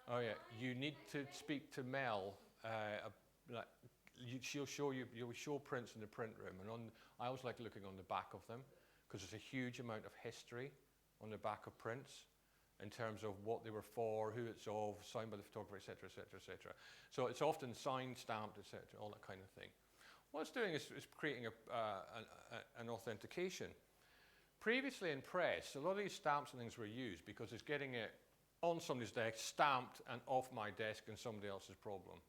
Oh yeah, you need to speak to Mel. She'll show you'll show prints in the print room, and I always like looking on the back of them because there's a huge amount of history on the back of prints in terms of what they were for, who it's of, signed by the photographer, etc., etc., etc. So it's often signed, stamped, etc., all that kind of thing. What it's doing is creating an authentication. Previously in press, a lot of these stamps and things were used because it's getting it on somebody's desk, stamped, and off my desk and somebody else's problem.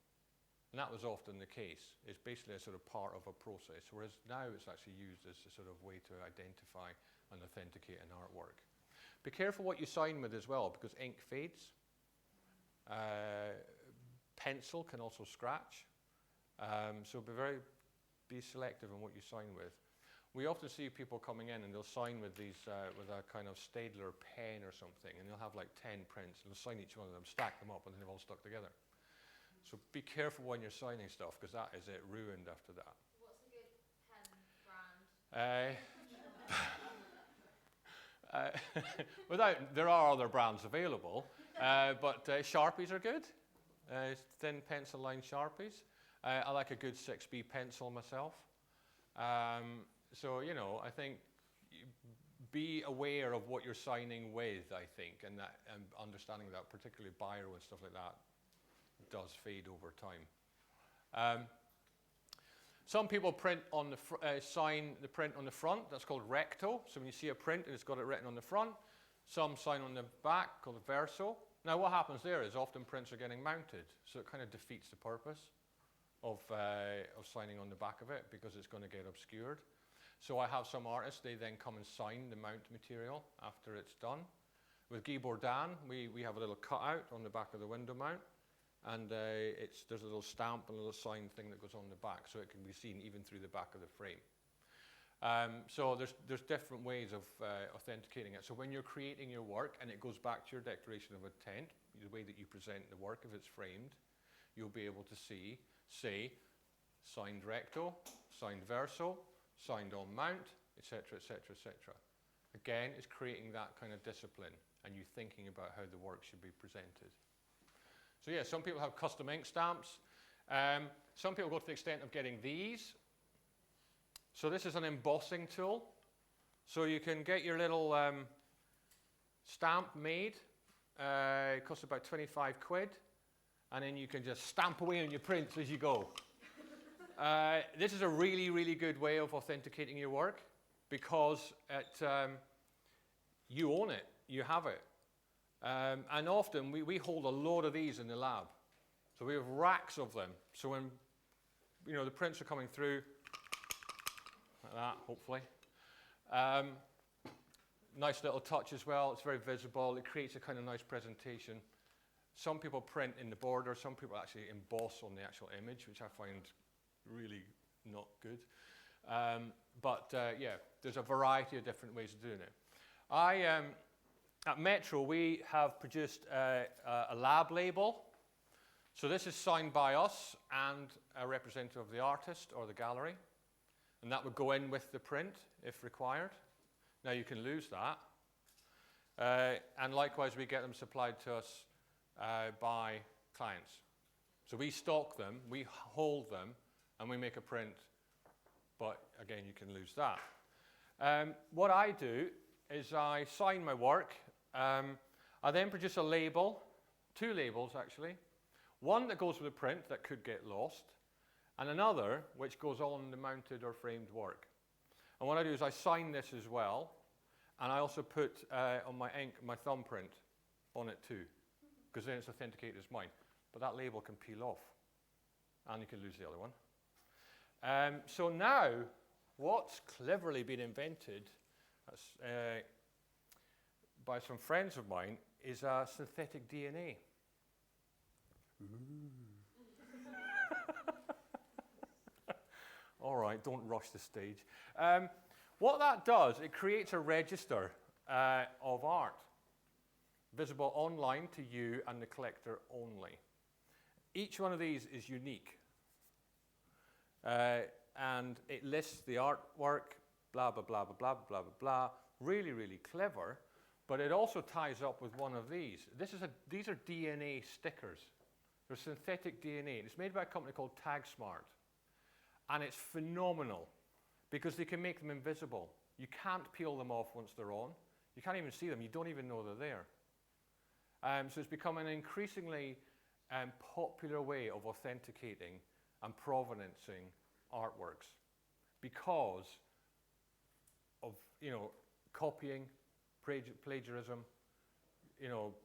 And that was often the case. It's basically a sort of part of a process, whereas now it's actually used as a sort of way to identify and authenticate an artwork. Be careful what you sign with as well, because ink fades. Pencil can also scratch. So be selective in what you sign with. We often see people coming in and they'll sign with these with a kind of Staedtler pen or something, and they'll have like 10 prints, and they'll sign each one of them, stack them up, and then they're all stuck together. So be careful when you're signing stuff, because that is it, ruined after that. What's a good pen brand? There are other brands available, but Sharpies are good. Thin pencil line Sharpies. I like a good 6B pencil myself. So, I think be aware of what you're signing with, I think, and understanding that, particularly biro and stuff like that, does fade over time. Some people sign the print on the front. That's called recto. So when you see a print and it's got it written on the front, some sign on the back, called verso. Now what happens there is often prints are getting mounted, so it kind of defeats the purpose of signing on the back of it because it's going to get obscured. So I have some artists, they then come and sign the mount material after it's done. With Guy Bourdin, we have a little cutout on the back of the window mount, and there's a little stamp and a little sign thing that goes on the back, so it can be seen even through the back of the frame. So there's different ways of authenticating it. So when you're creating your work, and it goes back to your declaration of intent, the way that you present the work if it's framed, you'll be able to say, signed recto, signed verso, signed on mount, etc., etc., etc. Again, it's creating that kind of discipline and you thinking about how the work should be presented. So yeah, some people have custom ink stamps. Some people go to the extent of getting these. So this is an embossing tool. So you can get your little stamp made. It costs about 25 quid. And then you can just stamp away on your prints as you go. This is a really, really good way of authenticating your work because you own it, you have it. And often we hold a lot of these in the lab. So we have racks of them. So when the prints are coming through, like that, hopefully, Nice little touch as well. It's very visible. It creates a kind of nice presentation. Some people print in the border. Some people actually emboss on the actual image, which I find really not good. Yeah, there's a variety of different ways of doing it. At Metro, we have produced a lab label. So this is signed by us and a representative of the artist or the gallery. And that would go in with the print if required. Now you can lose that. And likewise, we get them supplied to us by clients. So we stock them, we hold them, and we make a print. But again, you can lose that. What I do is I sign my work. I then produce a label, 2 labels actually. One that goes with the print that could get lost, and another which goes on the mounted or framed work. And what I do is I sign this as well, and I also put on my ink my thumbprint on it too, because then it's authenticated as mine. But that label can peel off, and you can lose the other one. So now, what's cleverly been invented by some friends of mine is synthetic DNA. All right, don't rush the stage. What that does, it creates a register of art, visible online to you and the collector only. Each one of these is unique. And it lists the artwork, blah, blah, blah, blah, blah, blah, blah, blah. Really, really clever. But it also ties up with one of these. These are DNA stickers. They're synthetic DNA. It's made by a company called TagSmart. And it's phenomenal because they can make them invisible. You can't peel them off once they're on. You can't even see them. You don't even know they're there. So it's become an increasingly popular way of authenticating and provenancing artworks because of, copying, plagiarism,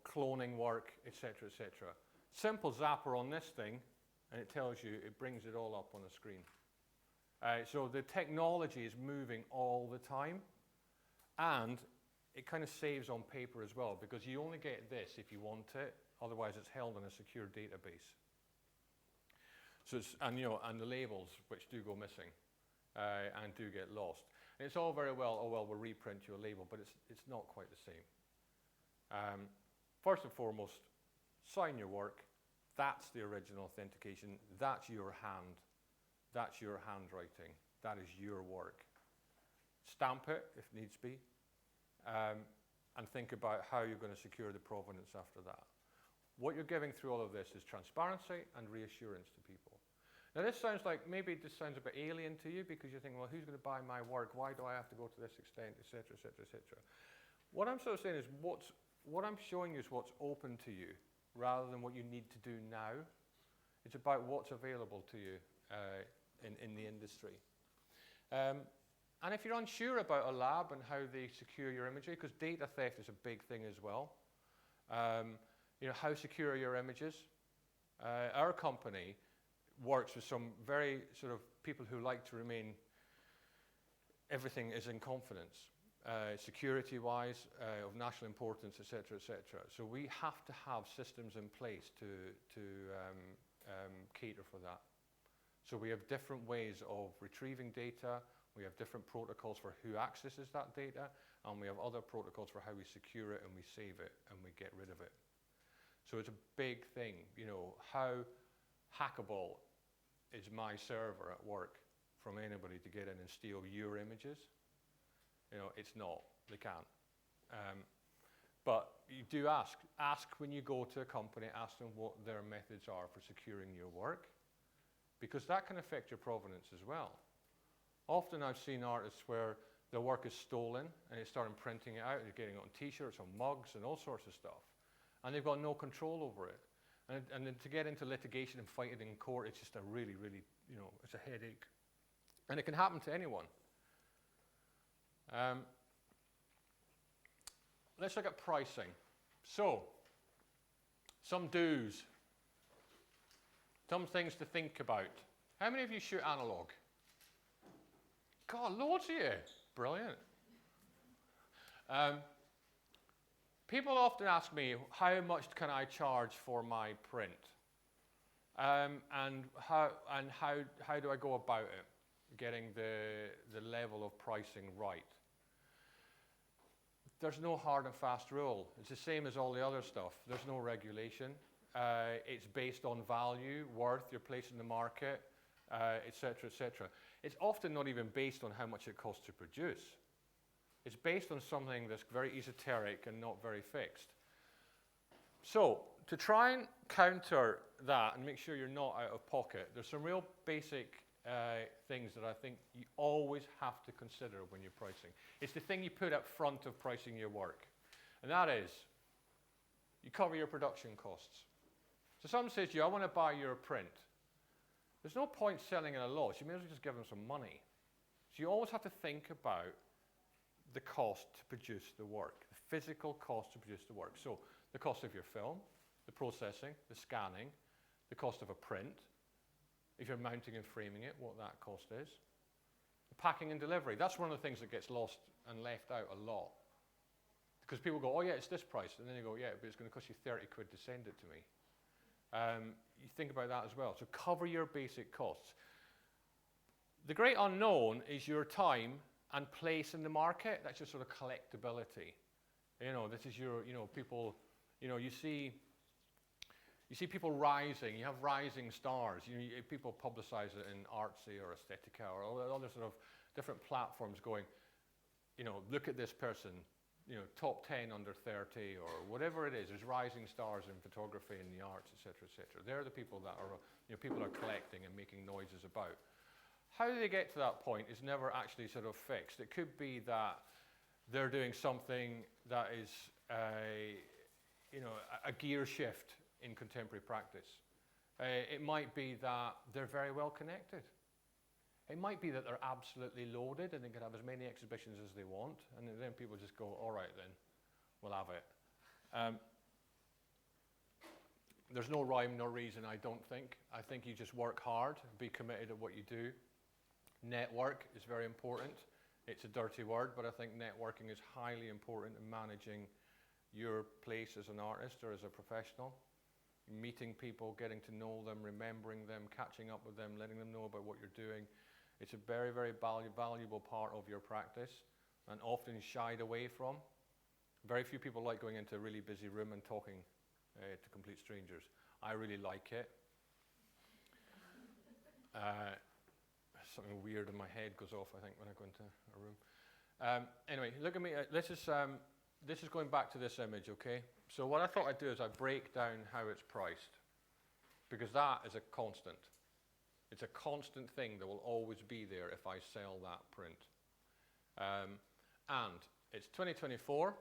cloning work, etc., etc. Simple zapper on this thing, and it tells you, it brings it all up on the screen. So the technology is moving all the time, and it kind of saves on paper as well, because you only get this if you want it, otherwise it's held in a secure database. So and the labels, which do go missing and do get lost. And it's all very well, we'll reprint your label, but it's not quite the same. First and foremost, sign your work. That's the original authentication. That's your hand. That's your handwriting. That is your work. Stamp it if needs be, and think about how you're going to secure the provenance after that. What you're giving through all of this is transparency and reassurance to people. Now this sounds maybe this sounds a bit alien to you because you're thinking, well, who's going to buy my work? Why do I have to go to this extent, etc., etc., etc. What I'm sort of saying is what I'm showing you is what's open to you rather than what you need to do now. It's about what's available to you in the industry. And if you're unsure about a lab and how they secure your imagery, because data theft is a big thing as well, how secure are your images? Our company works with some very sort of people who like to remain, everything is in confidence, security-wise, of national importance, etc., etc. So we have to have systems in place to cater for that. So we have different ways of retrieving data, we have different protocols for who accesses that data, and we have other protocols for how we secure it and we save it and we get rid of it. So it's a big thing, how hackable is my server at work from anybody to get in and steal your images? It's not, they can't. But you do ask when you go to a company, ask them what their methods are for securing your work, because that can affect your provenance as well. Often I've seen artists where their work is stolen and they start printing it out, they're getting it on t-shirts, on mugs and all sorts of stuff. And they've got no control over it. And then to get into litigation and fight it in court, it's just a really, really, it's a headache. And it can happen to anyone. Let's look at pricing. So, some do's. Some things to think about. How many of you shoot analog? God, loads of you. Brilliant. People often ask me, how much can I charge for my print? And how do I go about it, getting the level of pricing right? There's no hard and fast rule. It's the same as all the other stuff. There's no regulation. It's based on value, worth, your place in the market, etc., etc. It's often not even based on how much it costs to produce. It's based on something that's very esoteric and not very fixed. So, to try and counter that and make sure you're not out of pocket, there's some real basic things that I think you always have to consider when you're pricing. It's the thing you put up front of pricing your work. And that is, you cover your production costs. So someone says to you, I want to buy your print. There's no point selling at a loss. You may as well just give them some money. So you always have to think about the cost to produce the work, the physical cost to produce the work. So the cost of your film, the processing, the scanning, the cost of a print, if you're mounting and framing it, what that cost is. The packing and delivery, that's one of the things that gets lost and left out a lot. Because people go, oh yeah, it's this price. And then you go, yeah, but it's going to cost you 30 quid to send it to me. You think about that as well. So cover your basic costs. The great unknown is your time and place in the market. That's your sort of collectability. You know, this is your, you know, people, you know, you see people rising. You have rising stars. People publicize it in Artsy or Aesthetica or all the other sort of different platforms going, you know, look at this person, you know, top 10 under 30 or whatever it is. There's rising stars in photography and the arts, etc., etc. They're the people that are, you know, people are collecting and making noises about. How they get to that point is never actually sort of fixed. It could be that they're doing something that is you know, a gear shift in contemporary practice. It might be that they're very well connected. It might be that they're absolutely loaded and they can have as many exhibitions as they want, and then people just go, all right then, we'll have it. There's no rhyme, no reason, I don't think. I think you just work hard, be committed at what you do. Network is very important. It's a dirty word, but I think networking is highly important in managing your place as an artist or as a professional. Meeting people, getting to know them, remembering them, catching up with them, letting them know about what you're doing. It's a very, very valuable part of your practice and often shied away from. Very few people like going into a really busy room and talking to complete strangers. I really like it. Something weird in my head goes off, I think, when I go into a room. Anyway, look at me. This is going back to this image, okay? So what I thought I'd do is I'd break down how it's priced, because that is a constant. It's a constant thing that will always be there if I sell that print. And it's 2024.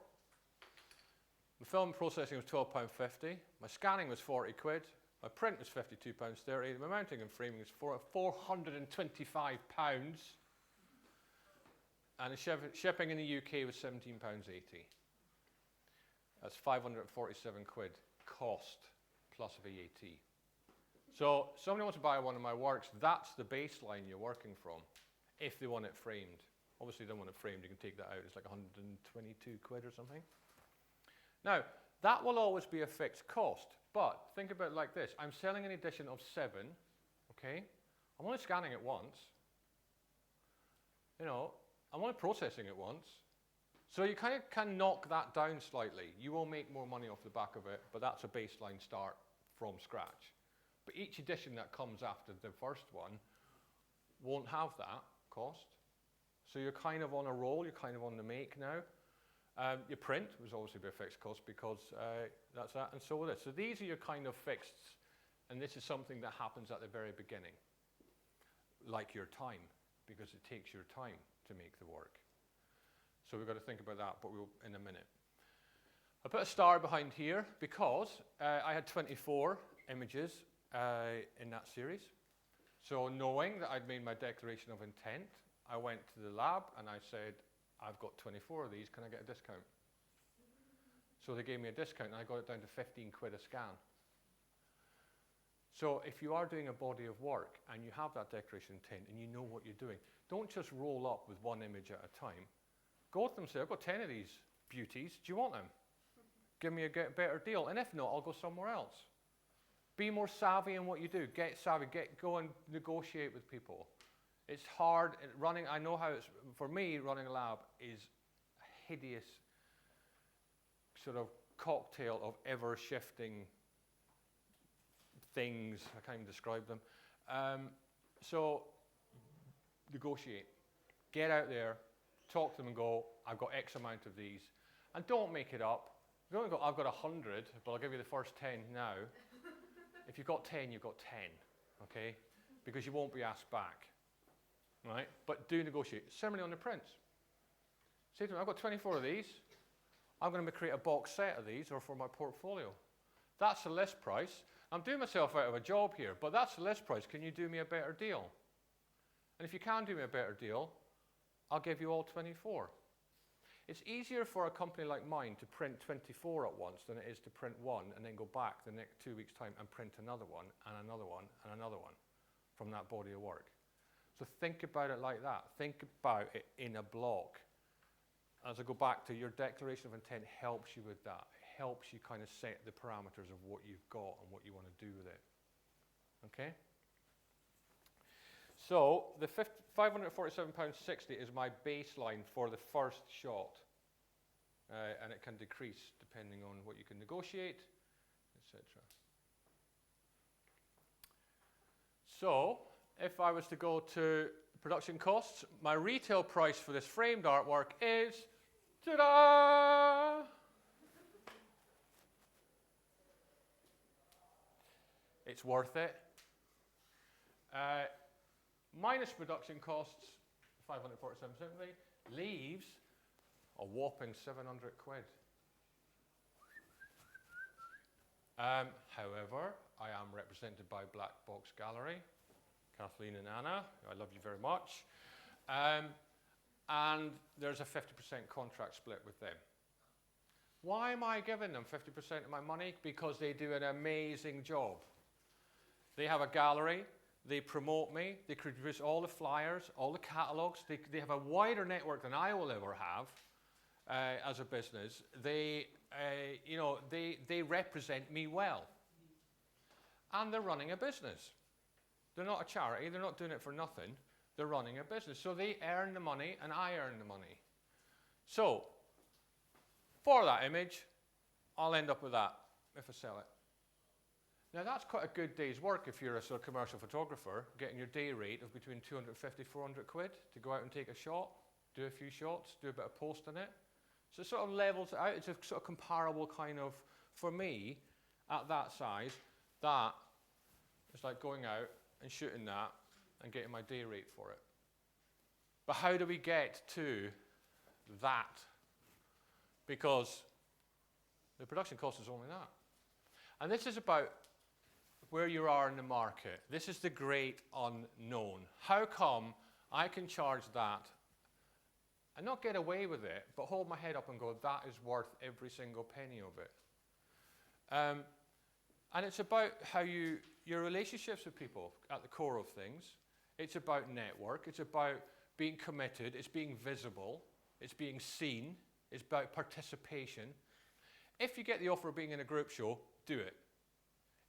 The film processing was £12.50. My scanning was 40 quid. My print was £52.30. My mounting and framing was £425. And the shipping in the UK was £17.80. That's 547 quid cost plus VAT. So somebody wants to buy one of my works, that's the baseline you're working from, if they want it framed. Obviously, they don't want it framed, you can take that out. It's like 122 quid or something. Now, that will always be a fixed cost, but think about it like this. I'm selling an edition of 7, okay? I'm only scanning it once. You know, I'm only processing it once. So you kind of can knock that down slightly. You will make more money off the back of it, but that's a baseline start from scratch. But each edition that comes after the first one won't have that cost. So you're kind of on a roll, you're kind of on the make now. Your print was obviously a fixed cost because that's that, and so will this. So these are your kind of fixed, and this is something that happens at the very beginning, like your time, because it takes your time to make the work. So we've got to think about that, but we'll in a minute. I put a star behind here because I had 24 images in that series. So knowing that I'd made my declaration of intent, I went to the lab and I said, I've got 24 of these, can I get a discount? So they gave me a discount and I got it down to 15 quid a scan. So if you are doing a body of work and you have that declaration of intent and you know what you're doing, don't just roll up with one image at a time. Go to them and say, I've got 10 of these. beauties. Do you want them? Give me a better deal. And if not, I'll go somewhere else. Be more savvy in what you do. Get savvy. Go and negotiate with people. It's hard running. I know how it's, for me, running a lab is a hideous sort of cocktail of ever-shifting things. I can't even describe them. So negotiate. Get out there, talk to them and go, I've got X amount of these. And don't make it up. Don't go, I've got 100, but I'll give you the first 10 now. If you've got 10, you've got 10, okay? Because you won't be asked back, right? But do negotiate. Similarly on the prints. Say to them, I've got 24 of these. I'm going to create a box set of these or for my portfolio. That's the list price. I'm doing myself out of a job here, but that's the list price. Can you do me a better deal? And if you can do me a better deal, I'll give you all 24. It's easier for a company like mine to print 24 at once than it is to print one and then go back the next 2 weeks' time and print another one and another one and another one from that body of work. So think about it like that. Think about it in a block. As I go back to your declaration of intent helps you with that. It helps you kind of set the parameters of what you've got and what you want to do with it. Okay? So the £547.60 is my baseline for the first shot. And it can decrease depending on what you can negotiate, etc. So if I was to go to production costs, my retail price for this framed artwork is, ta-da! It's worth it. Minus production costs, 547.70, leaves a whopping 700 quid. However, I am represented by Black Box Gallery, Kathleen and Anna, I love you very much. And there's a 50% contract split with them. Why am I giving them 50% of my money? Because they do an amazing job. They have a gallery, they promote me, they produce all the flyers, all the catalogues, they have a wider network than I will ever have as a business. They represent me well. And they're running a business. They're not a charity, they're not doing it for nothing, they're running a business. So they earn the money and I earn the money. So, for that image, I'll end up with that if I sell it. Now that's quite a good day's work if you're a sort of commercial photographer, getting your day rate of between 250, 400 quid to go out and take a shot, do a few shots, do a bit of post on it. So it sort of levels it out. It's a sort of comparable kind of, for me, at that size, that is like going out and shooting that and getting my day rate for it. But how do we get to that? Because the production cost is only that. And this is about where you are in the market. This is the great unknown. How come I can charge that and not get away with it, but hold my head up and go, that is worth every single penny of it. And it's about how your relationships with people at the core of things. It's about network. It's about being committed. It's being visible. It's being seen. It's about participation. If you get the offer of being in a group show, do it.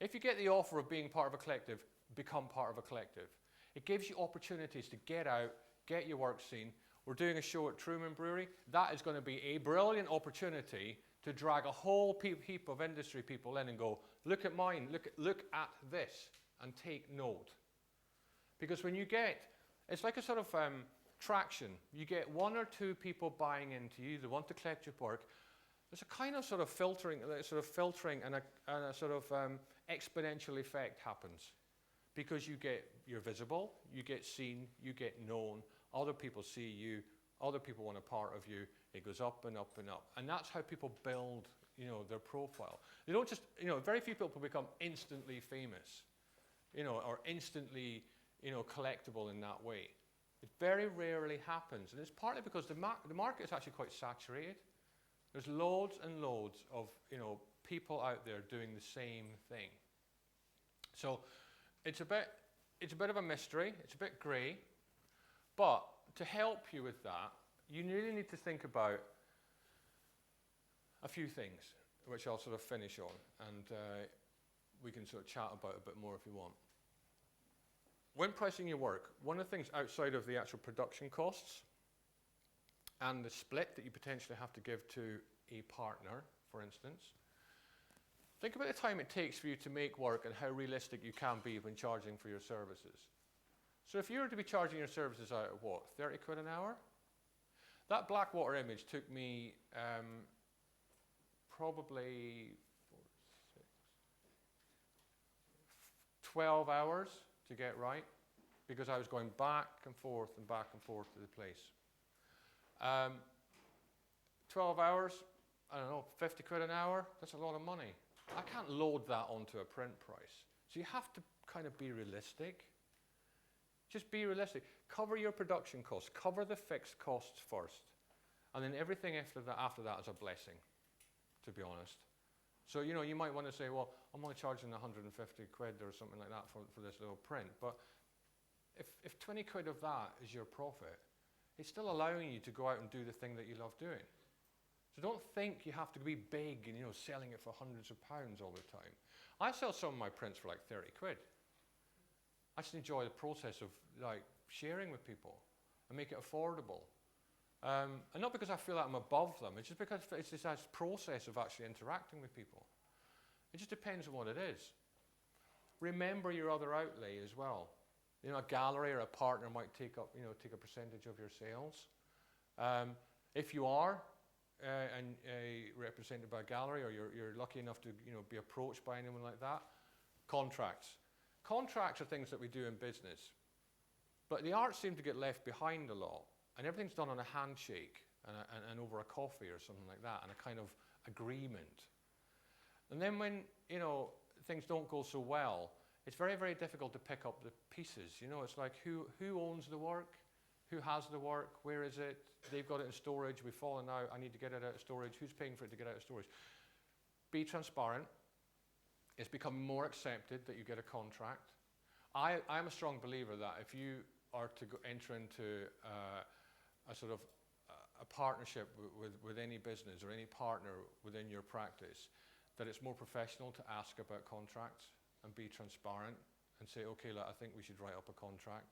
If you get the offer of being part of a collective, become part of a collective. It gives you opportunities to get out, get your work seen. We're doing a show at Truman Brewery. That is going to be a brilliant opportunity to drag a whole heap of industry people in and go, look at mine, look at this, and take note. Because when you get, it's like a sort of traction. You get one or two people buying into you, they want to collect your work. There's a kind of sort of filtering and a sort of exponential effect happens. Because you're visible, you get seen, you get known, other people see you, other people want a part of you, it goes up and up and up. And that's how people build, their profile. They don't just, very few people become instantly famous, or instantly, collectible in that way. It very rarely happens. And it's partly because the market is actually quite saturated. There's loads and loads of, people out there doing the same thing. So it's a bit of a mystery. It's a bit grey. But to help you with that, you really need to think about a few things, which I'll sort of finish on, and we can sort of chat about a bit more if you want. When pricing your work, one of the things outside of the actual production costs and the split that you potentially have to give to a partner, for instance, think about the time it takes for you to make work and how realistic you can be when charging for your services. So if you were to be charging your services out at what, 30 quid an hour? That Blackwater image took me probably 12 hours to get right, because I was going back and forth to the place. 12 hours, I don't know, 50 quid an hour, that's a lot of money. I can't load that onto a print price. So you have to kind of be realistic. Just be realistic. Cover your production costs. Cover the fixed costs first. And then everything after that is a blessing, to be honest. So, you know, you might want to say, well, I'm only charging 150 quid or something like that for this little print. But if 20 quid of that is your profit, it's still allowing you to go out and do the thing that you love doing. So don't think you have to be big and, you know, selling it for hundreds of pounds all the time. I sell some of my prints for like 30 quid. I just enjoy the process of like sharing with people and make it affordable. And not because I feel like I'm above them, it's just because it's this process of actually interacting with people. It just depends on what it is. Remember your other outlay as well. You know, a gallery or a partner might take a percentage of your sales. If you are represented by a gallery, or you're lucky enough to, you know, be approached by anyone like that, contracts. Contracts are things that we do in business, but the arts seem to get left behind a lot, and everything's done on a handshake and over a coffee or something like that, and a kind of agreement. And then when, you know, things don't go so well, it's very, very difficult to pick up the pieces. You know, it's like who owns the work? Who has the work? Where is it? They've got it in storage. We've fallen out. I need to get it out of storage. Who's paying for it to get out of storage? Be transparent. It's become more accepted that you get a contract. I'm a strong believer that if you are to enter into a sort of a partnership with any business or any partner within your practice, that it's more professional to ask about contracts and be transparent and say, okay, look, I think we should write up a contract.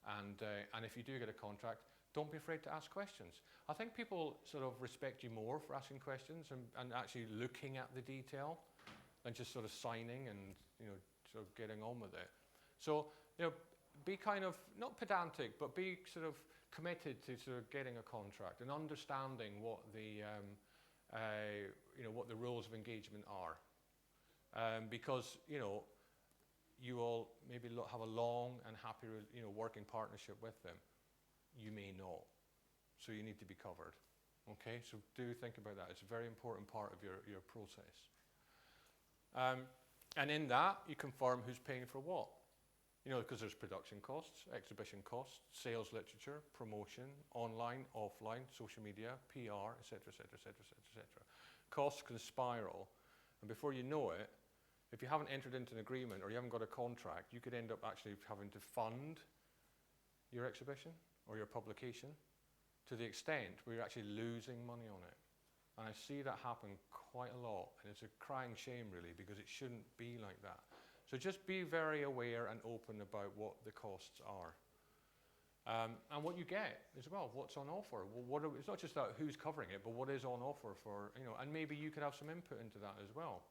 And if you do get a contract, don't be afraid to ask questions. I think people sort of respect you more for asking questions and actually looking at the detail than just sort of signing and, you know, sort of getting on with it. So, you know, be kind of, not pedantic, but be sort of committed to sort of getting a contract and understanding what the, you know, what the rules of engagement are. Because, you know, you will maybe have a long and happy, you know, working partnership with them. You may not. So you need to be covered. Okay, so do think about that. It's a very important part of your process. And in that, you confirm who's paying for what. You know, because there's production costs, exhibition costs, sales literature, promotion, online, offline, social media, PR, etc., etc., etc., etc., etc. Costs can spiral, and before you know it, if you haven't entered into an agreement or you haven't got a contract, you could end up actually having to fund your exhibition or your publication to the extent where you're actually losing money on it. And I see that happen quite a lot, and it's a crying shame really, because it shouldn't be like that. So just be very aware and open about what the costs are. And what you get as well, what's on offer. Well, it's not just that who's covering it, but what is on offer for, you know, and maybe you could have some input into that as well.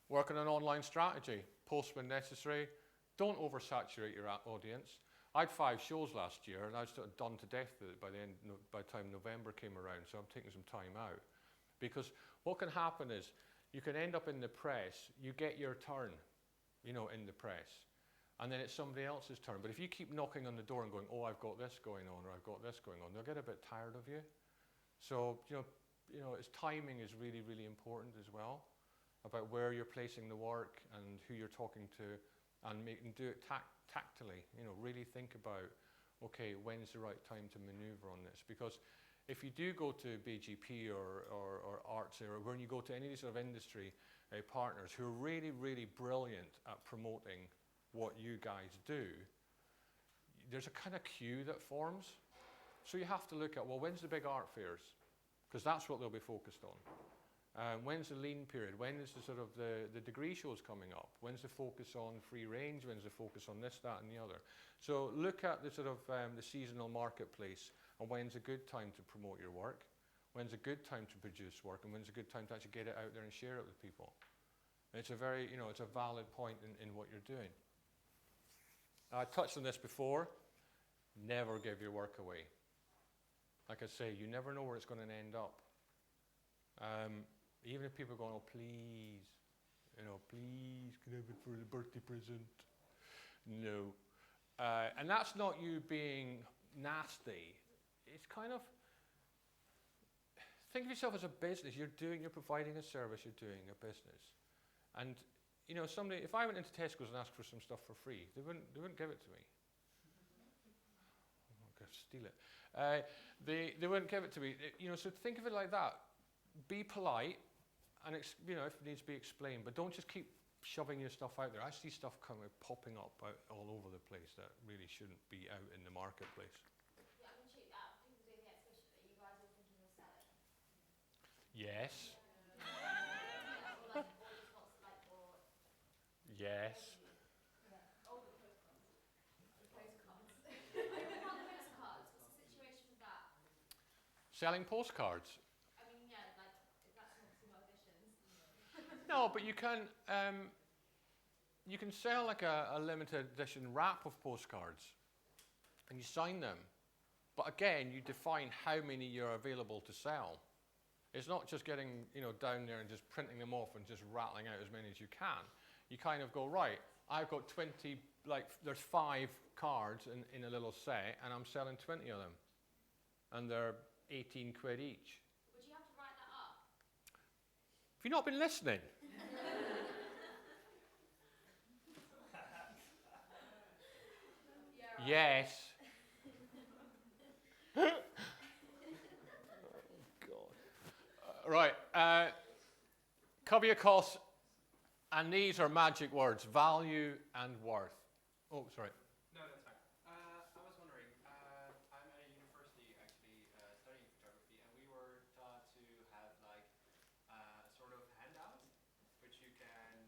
Work on an online strategy, post when necessary. Don't oversaturate your audience. I had 5 shows last year, and I was sort of done to death with it by the time November came around, so I'm taking some time out. Because what can happen is, you can end up in the press, you get your turn, you know, in the press, and then it's somebody else's turn. But if you keep knocking on the door and going, oh, I've got this going on, or I've got this going on, they'll get a bit tired of you. So, you know, it's timing is really, really important as well, about where you're placing the work and who you're talking to, and do it tactily. You know, really think about, okay, when's the right time to maneuver on this? Because if you do go to BGP or arts, or when you go to any of these sort of industry partners who are really, really brilliant at promoting what you guys do, there's a kind of queue that forms. So you have to look at, well, when's the big art fairs? Because that's what they'll be focused on. When's the lean period? When is the sort of the degree shows coming up? When's the focus on free range? When's the focus on this, that, and the other? So look at the sort of the seasonal marketplace, and when's a good time to promote your work? When's a good time to produce work? And when's a good time to actually get it out there and share it with people? And it's a very, it's a valid point in what you're doing. I touched on this before. Never give your work away. Like I say, you never know where it's going to end up. Even if people are going, oh, please, please, can I have it for the birthday present? No. And that's not you being nasty. It's kind of, think of yourself as a business. You're providing a service, you're doing a business. And, somebody, if I went into Tesco's and asked for some stuff for free, they wouldn't give it to me. I'm going to steal it. They wouldn't give it to me. So think of it like that. Be polite, and if it needs to be explained, but don't just keep shoving your stuff out there. I see stuff popping up all over the place that really shouldn't be out in the marketplace. Yeah, I mean, people doing the exhibition, are you guys all thinking of selling? Yes. Or just not or Yes. all the postcards. Postcards. What about the postcards? What's the situation with that? Selling postcards. I mean, yeah, that's not too much editions. No, but you can sell like a limited edition wrap of postcards, and you sign them. But again, you define how many you're available to sell. It's not just getting down there and just printing them off and just rattling out as many as you can. You kind of go, right, I've got 20, there's 5 cards in a little set, and I'm selling 20 of them, and they're 18 quid each. Would you have to write that up? Have you not been listening? Yeah, right. Yes. Oh, God. Right. Cover your costs, and these are magic words: value and worth. Oh, sorry. No, that's fine. I was wondering, I'm at a university actually studying photography, and we were taught to have sort of handout, which you can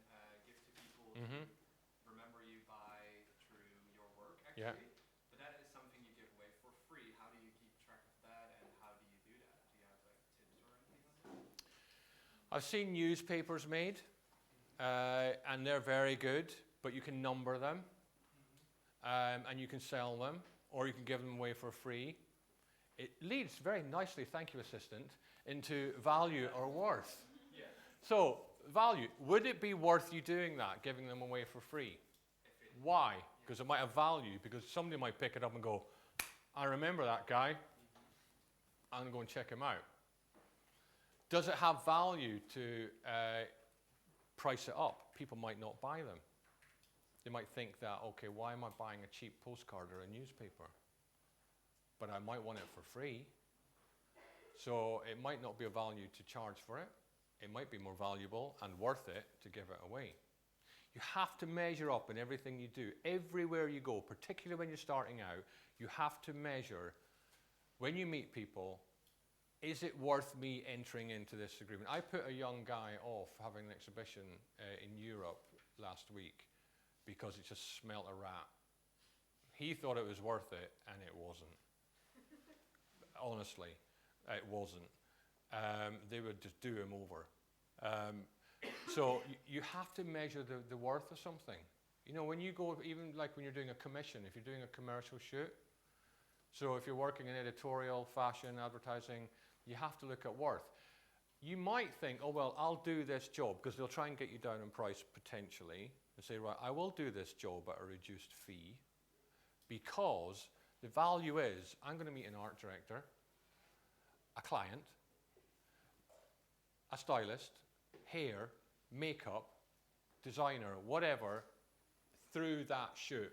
give to people Mm-hmm. to remember you by through your work Yeah. actually. But that is something you give away for free. How do you keep track of that, and how do you do that? Do you have tips or anything on that? I've seen newspapers made, and they're very good, but you can number them, and you can sell them, or you can give them away for free. It leads very nicely, thank you, assistant, into value or worth. Yeah. So, value. Would it be worth you doing that, giving them away for free? Why? Because it might have value, because somebody might pick it up and go, I remember that guy. I'm going to go and check him out. Does it have value to price it up? People might not buy them. They might think that, okay, why am I buying a cheap postcard or a newspaper? But I might want it for free. So it might not be of value to charge for it. It might be more valuable and worth it to give it away. You have to measure up in everything you do. Everywhere you go, particularly when you're starting out, you have to measure, when you meet people, is it worth me entering into this agreement? I put a young guy off having an exhibition in Europe last week because it just smelt a rat. He thought it was worth it, and it wasn't. Honestly, it wasn't. They would just do him over. So you have to measure the worth of something. When you go, even like when you're doing a commission, if you're doing a commercial shoot, so if you're working in editorial, fashion, advertising, you have to look at worth. You might think, oh, well, I'll do this job, because they'll try and get you down in price potentially, and say, right, I will do this job at a reduced fee, because the value is, I'm going to meet an art director, a client, a stylist, hair, makeup, designer, whatever, through that shoot.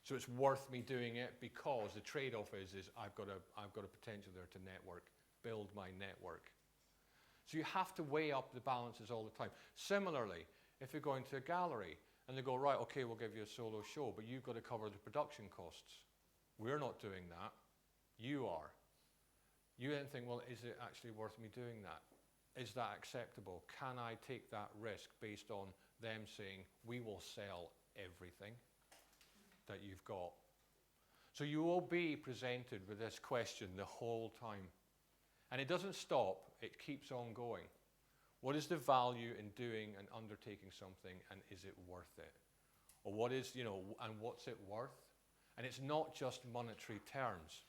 So it's worth me doing it, because the trade-off is I've got a potential there to network, build my network. So you have to weigh up the balances all the time. Similarly, if you're going to a gallery and they go, right, okay, we'll give you a solo show, but you've got to cover the production costs. We're not doing that. You are. You then think, well, is it actually worth me doing that? Is that acceptable? Can I take that risk based on them saying, we will sell everything that you've got? So you will be presented with this question the whole time. And it doesn't stop, it keeps on going. What is the value in doing and undertaking something, and is it worth it? Or what is, and what's it worth? And it's not just monetary terms.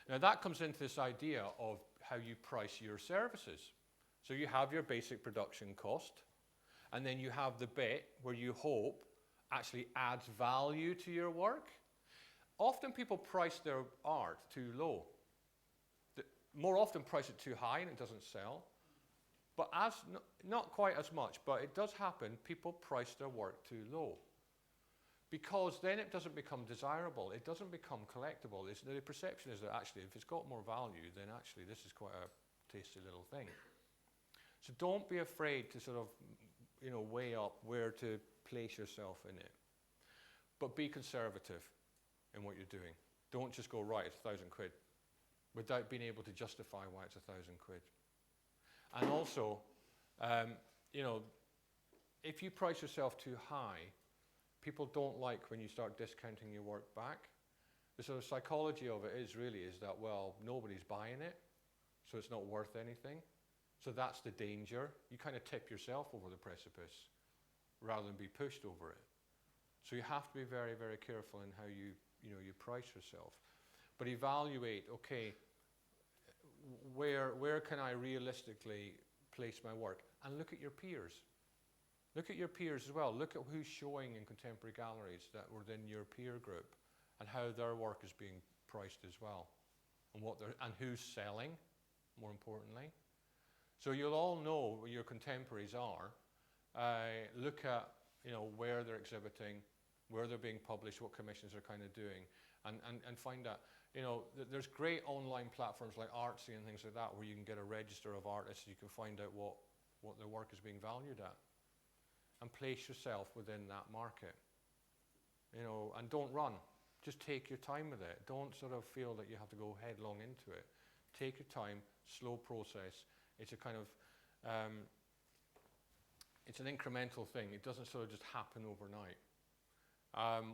Now that comes into this idea of how you price your services. So you have your basic production cost, and then you have the bit where you hope actually adds value to your work. Often people price their art too low. More often price it too high and it doesn't sell. But not quite as much, but it does happen, people price their work too low. Because then it doesn't become desirable, it doesn't become collectible. The perception is that actually if it's got more value, then actually this is quite a tasty little thing. So don't be afraid to sort of, weigh up where to place yourself in it. But be conservative in what you're doing. Don't just go, right, it's £1,000 without being able to justify why it's £1,000. And also, if you price yourself too high, people don't like when you start discounting your work back. The sort of psychology of it is that, well, nobody's buying it, so it's not worth anything. So that's the danger. You kind of tip yourself over the precipice rather than be pushed over it. So you have to be very, very careful in how you price yourself. But evaluate, okay, where can I realistically place my work? And look at your peers. Look at your peers as well. Look at who's showing in contemporary galleries that were within your peer group and how their work is being priced as well. And who's selling, more importantly. So you'll all know where your contemporaries are. Look at where they're exhibiting, where they're being published, what commissions they're kind of doing, and find out. There's great online platforms like Artsy and things like that where you can get a register of artists. You can find out what their work is being valued at, and place yourself within that market. And don't run. Just take your time with it. Don't sort of feel that you have to go headlong into it. Take your time, slow process. It's a kind of, it's an incremental thing. It doesn't sort of just happen overnight.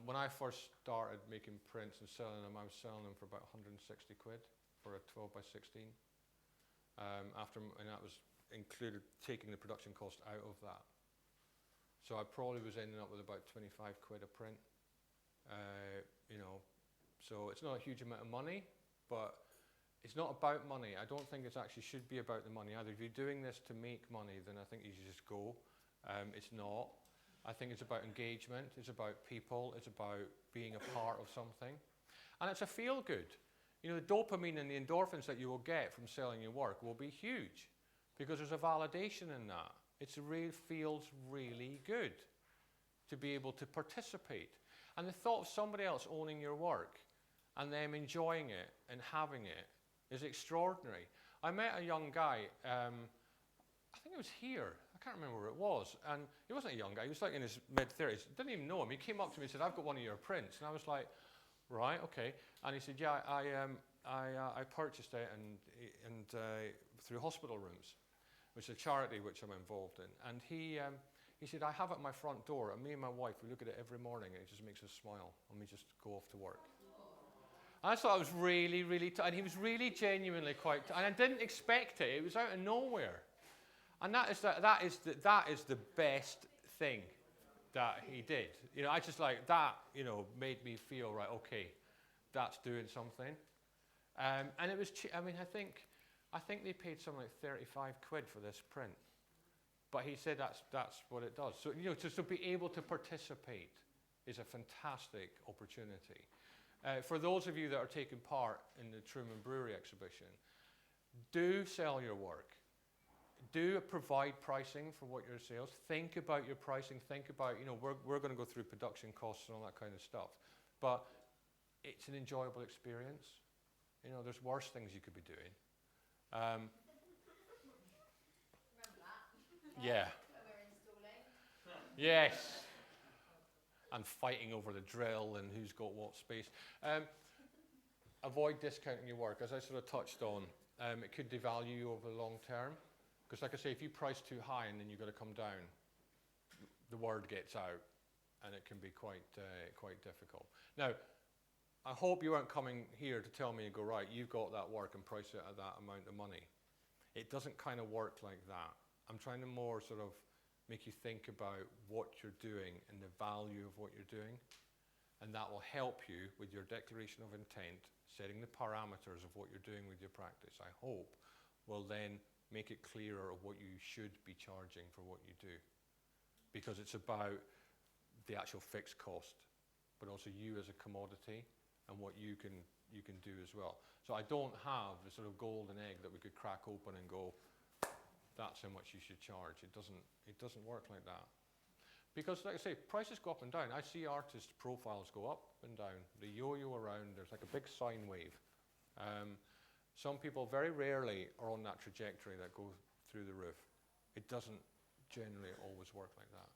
When I first started making prints and selling them, I was selling them for about £160 for a 12 by 16. And that was included taking the production cost out of that. So I probably was ending up with about £25 a print. So it's not a huge amount of money, but it's not about money. I don't think it actually should be about the money either. If you're doing this to make money, then I think you should just go. It's not. I think it's about engagement. It's about people. It's about being a part of something. And it's a feel-good. The dopamine and the endorphins that you will get from selling your work will be huge because there's a validation in that. It feels really good to be able to participate. And the thought of somebody else owning your work and them enjoying it and having it is extraordinary. I met a young guy, I think it was here, I can't remember where it was, and he wasn't a young guy, he was like in his mid-30s, didn't even know him. He came up to me and said, I've got one of your prints, and I was like, right, okay. And he said, yeah, I purchased it and through Hospital Rooms, which is a charity which I'm involved in. And he said, I have it at my front door, and me and my wife, we look at it every morning, and it just makes us smile, and we just go off to work. And I thought it was really, really, and he was really genuinely quite, and I didn't expect it. It was out of nowhere. And that is the best thing that he did. I just like that, made me feel, right, okay, that's doing something. And it was, I think they paid something like £35 for this print. But he said that's what it does. So, to be able to participate is a fantastic opportunity. For those of you that are taking part in the Truman Brewery exhibition, do sell your work. Do provide pricing for what your sales. Think about your pricing. Think about, we're going to go through production costs and all that kind of stuff. But it's an enjoyable experience. There's worse things you could be doing. Remember that? Yeah. When we're installing. Yes. And fighting over the drill and who's got what space. avoid discounting your work. As I sort of touched on, it could devalue you over the long term. Because like I say, if you price too high and then you've got to come down, the word gets out and it can be quite difficult. Now, I hope you aren't coming here to tell me, go, right, you've got that work and price it at that amount of money. It doesn't kind of work like that. I'm trying to more sort of make you think about what you're doing and the value of what you're doing. And that will help you with your declaration of intent, setting the parameters of what you're doing with your practice. I hope will then make it clearer of what you should be charging for what you do. Because it's about the actual fixed cost, but also you as a commodity and what you can do as well. So I don't have the sort of golden egg that we could crack open and go, that's how much you should charge. It doesn't work like that. Because like I say, prices go up and down. I see artist profiles go up and down. They yo-yo around. There's like a big sine wave. Some people very rarely are on that trajectory that goes through the roof. It doesn't generally always work like that.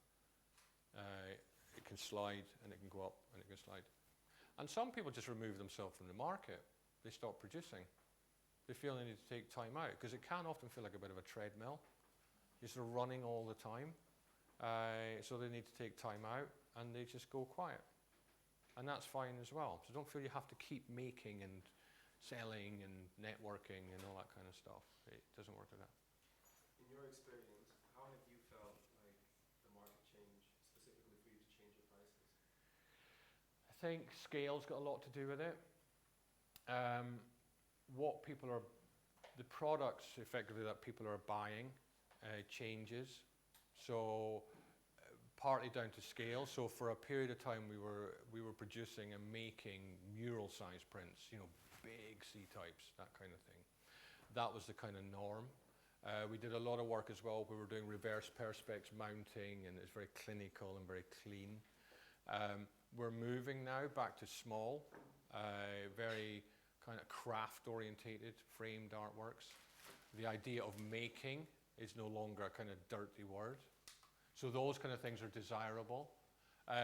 It can slide and it can go up and it can slide. And some people just remove themselves from the market. They stop producing. They feel they need to take time out because it can often feel like a bit of a treadmill. You're sort of running all the time. So they need to take time out and they just go quiet. And that's fine as well. So don't feel you have to keep making and selling and networking and all that kind of stuff. It doesn't work like that. In your experience, how have you felt like the market change, specifically for you to change your prices? I think scale's got a lot to do with it. What people are, the products effectively that people are buying changes. So partly down to scale. So for a period of time we were producing and making mural size prints, big C-types, that kind of thing. That was the kind of norm. We did a lot of work as well. We were doing reverse perspex mounting and it's very clinical and very clean. We're moving now back to small, very kind of craft orientated framed artworks. The idea of making is no longer a kind of dirty word. So those kind of things are desirable.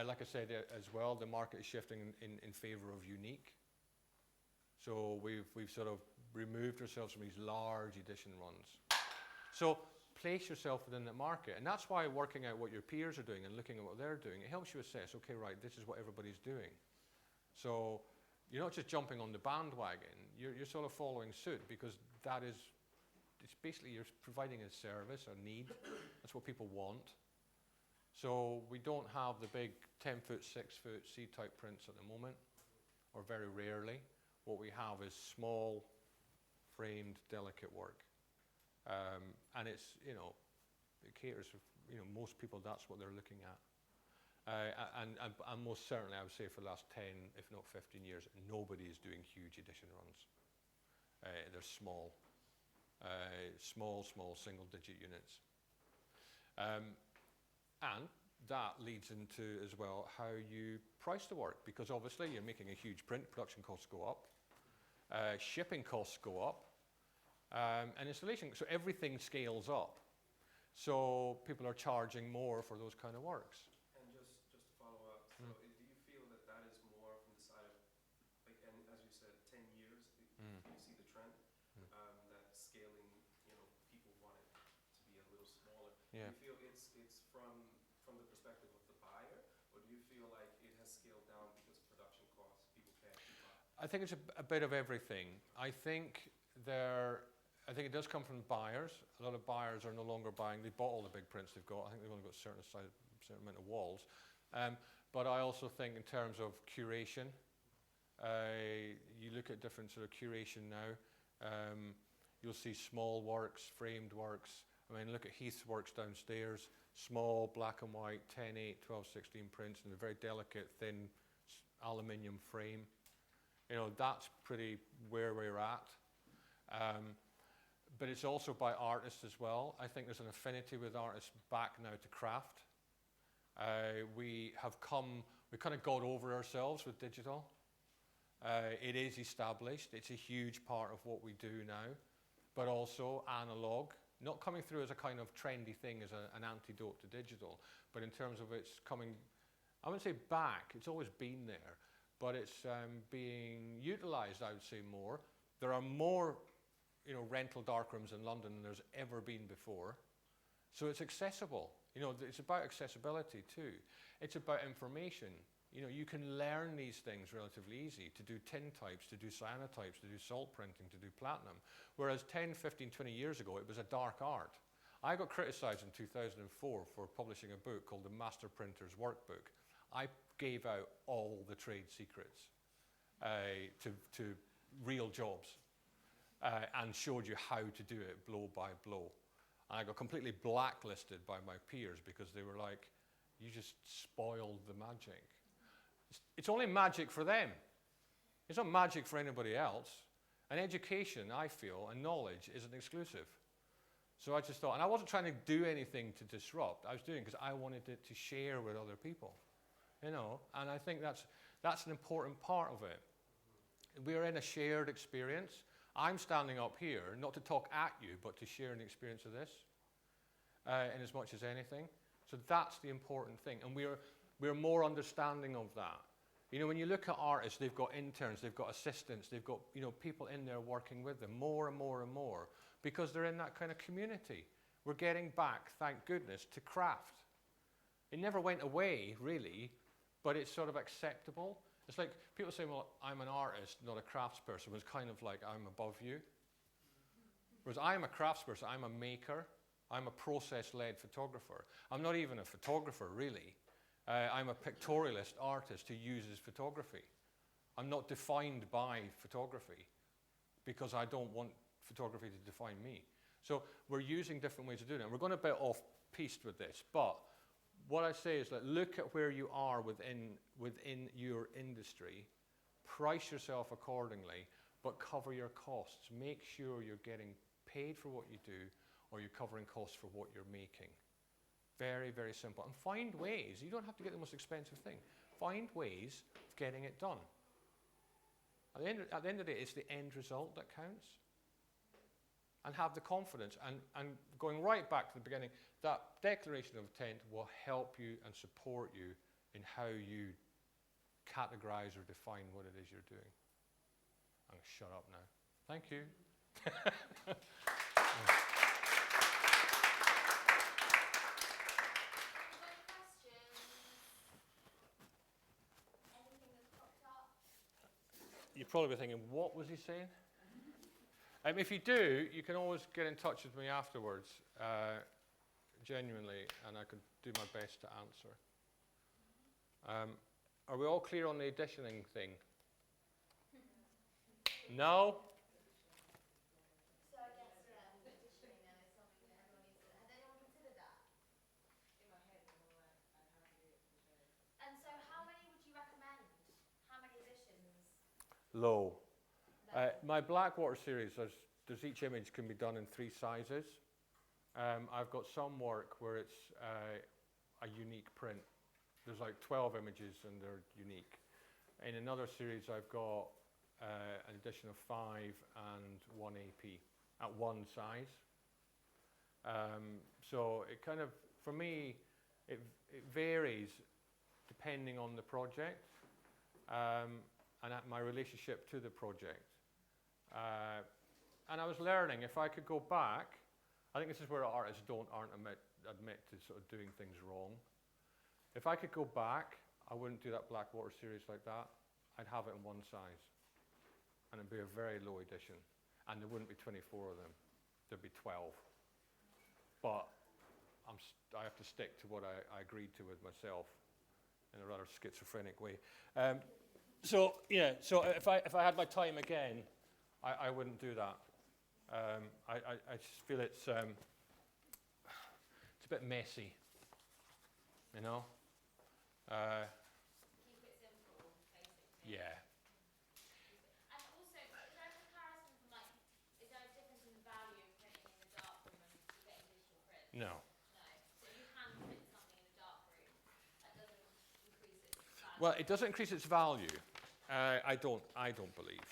Like I said as well, the market is shifting in favor of unique. So we've sort of removed ourselves from these large edition runs. So place yourself within that market. And that's why working out what your peers are doing and looking at what they're doing, it helps you assess, okay, right, this is what everybody's doing. So you're not just jumping on the bandwagon, you're sort of following suit because it's basically you're providing a service, a need. That's what people want. So we don't have the big 10-foot, 6-foot C-type prints at the moment, or very rarely. What we have is small, framed, delicate work. And it's, it caters for, most people, that's what they're looking at. And most certainly, I would say for the last 10, if not 15 years, nobody is doing huge edition runs. They're small single-digit units. And that leads into, as well, how you price the work, because obviously you're making a huge print, production costs go up, shipping costs go up, and installation, so everything scales up. So people are charging more for those kind of works. And just to follow up, so do you feel that that is more from the side of, like, and as you said, 10 years, you see the trend, that scaling, people want it to be a little smaller. Yeah. Do you feel it's from the perspective of the buyer, or do you feel like it has scaled down because of production costs, people can't keep up? I think it's a bit of everything. I think it does come from buyers. A lot of buyers are no longer buying. They bought all the big prints they've got. I think they've only got a certain amount of walls. But I also think in terms of curation, you look at different sort of curation now. You'll see small works, framed works. I mean, look at Heath's works downstairs. Small, black and white, 10/8, 12/16 prints in a very delicate, thin aluminium frame. That's pretty where we're at. But it's also by artists as well. I think there's an affinity with artists back now to craft. We kind of got over ourselves with digital. It is established. It's a huge part of what we do now, but also analog, not coming through as a kind of trendy thing as an antidote to digital, but in terms of it's coming, I wouldn't say back, it's always been there, but it's being utilised, I would say, more. There are more, rental darkrooms in London than there's ever been before. So it's accessible. It's about accessibility too. It's about information. You can learn these things relatively easy, to do tin types, to do cyanotypes, to do salt printing, to do platinum. Whereas 10, 15, 20 years ago, it was a dark art. I got criticised in 2004 for publishing a book called The Master Printer's Workbook. I gave out all the trade secrets to real jobs and showed you how to do it blow by blow. And I got completely blacklisted by my peers because they were like, you just spoiled the magic. It's only magic for them. It's not magic for anybody else. And education, I feel, and knowledge isn't exclusive. So I just thought, and I wasn't trying to do anything to disrupt. I was doing it because I wanted it to share with other people. And I think that's an important part of it. We're in a shared experience. I'm standing up here, not to talk at you, but to share an experience of this, in as much as anything. So that's the important thing. And we're more understanding of that. When you look at artists, they've got interns, they've got assistants, they've got people in there working with them, more and more and more, because they're in that kind of community. We're getting back, thank goodness, to craft. It never went away, really, but it's sort of acceptable. It's like people say, well, I'm an artist, not a craftsperson. It's kind of like I'm above you. Whereas I'm a craftsperson, I'm a maker, I'm a process-led photographer. I'm not even a photographer, really. I'm a pictorialist artist who uses photography. I'm not defined by photography because I don't want photography to define me. So we're using different ways of doing it. And we're going a bit off-piste with this, but what I say is that look at where you are within your industry, price yourself accordingly, but cover your costs. Make sure you're getting paid for what you do, or you're covering costs for what you're making. Very, very simple. And find ways. You don't have to get the most expensive thing. Find ways of getting it done. At the end of the day, it's the end result that counts. And have the confidence. And going right back to the beginning, that declaration of intent will help you and support you in how you categorize or define what it is you're doing. I'm going to shut up now. Thank you. You're probably thinking, what was he saying? If you do, you can always get in touch with me afterwards, genuinely, and I can do my best to answer. Are we all clear on the auditioning thing? No? So I guess, auditioning then is something that everyone needs to, has anyone considered that? In my head, I know I'd have to do it for sure. And so how many would you recommend? How many editions? Low. My Blackwater series, there's each image can be done in 3 sizes. I've got some work where it's a unique print. There's like 12 images and they're unique. In another series, I've got an edition of 5 and 1 AP at one size. So it kind of, for me, it varies depending on the project and at my relationship to the project. And I was learning, if I could go back, I think this is where artists aren't admit to sort of doing things wrong. If I could go back, I wouldn't do that Blackwater series like that. I'd have it in one size. And it'd be a very low edition. And there wouldn't be 24 of them. There'd be 12. But I have to stick to what I agreed to with myself in a rather schizophrenic way. So if I had my time again, I wouldn't do that. I just feel it's a bit messy, you know. Keep it simple, basically. Yeah. And also, is there a comparison from is there a difference in the value of printing in the darkroom and getting digital print? No. No. So you can print something in the darkroom, that doesn't increase its value. Well, it doesn't increase its value. I don't believe.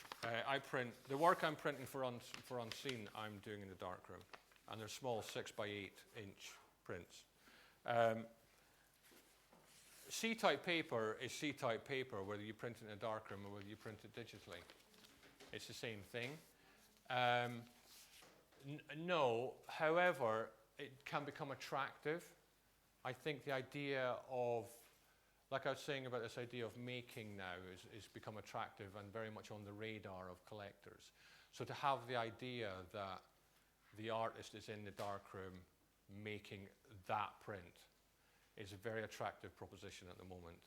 The work I'm printing for Unseen, I'm doing in the darkroom, and they're small 6 by 8 inch prints. C-type paper is C-type paper, whether you print it in a darkroom or whether you print it digitally. It's the same thing. No, however, it can become attractive. I think the idea of, like I was saying about this idea of making now is become attractive and very much on the radar of collectors. So to have the idea that the artist is in the darkroom making that print is a very attractive proposition at the moment.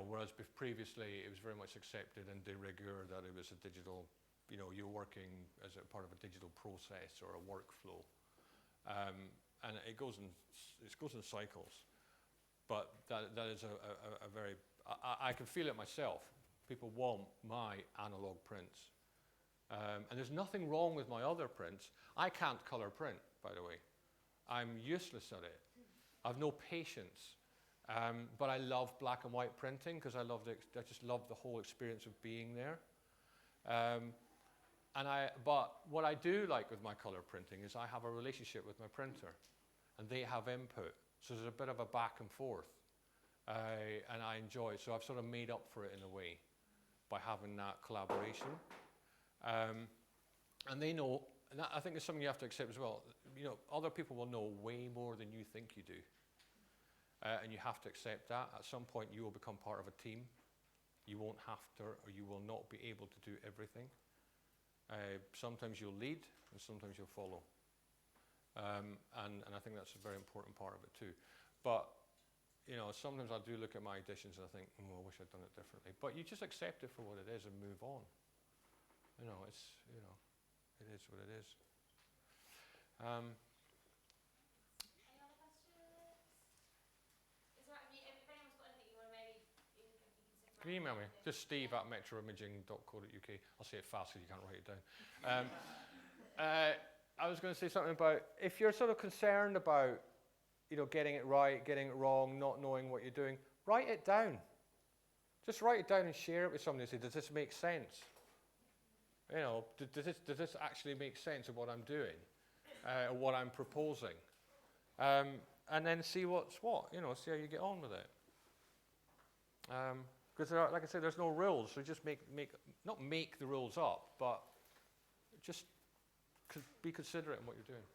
Whereas previously it was very much accepted in de rigueur that it was a digital, you're working as a part of a digital process or a workflow. And it goes in cycles. But that is a very, I can feel it myself. People want my analog prints. And there's nothing wrong with my other prints. I can't color print, by the way. I'm useless at it. I've no patience. But I love black and white printing because I just love the whole experience of being there. But what I do like with my color printing is I have a relationship with my printer, and they have input. So there's a bit of a back and forth, and I enjoy it. So I've sort of made up for it in a way by having that collaboration. And they know, and I think it's something you have to accept as well. Other people will know way more than you think you do. And you have to accept that. At some point, you will become part of a team. You won't have to, or you will not be able to do everything. Sometimes you'll lead, and sometimes you'll follow. And I think that's a very important part of it too. But, sometimes I do look at my editions and I think, I wish I'd done it differently. But you just accept it for what it is and move on. It is what it is. Any other questions? Is there, if anyone's got anything you want to maybe, you can Can you email me? Just steve@metroimaging.co.uk. I'll say it fast because you can't write it down. I was going to say something about, if you're sort of concerned about, getting it right, getting it wrong, not knowing what you're doing, write it down. Just write it down and share it with somebody and say, does this make sense? Does this actually make sense of what I'm doing, or what I'm proposing? And then see what's what, see how you get on with it. Because like I said, there's no rules, so just not make the rules up, but just be considerate in what you're doing.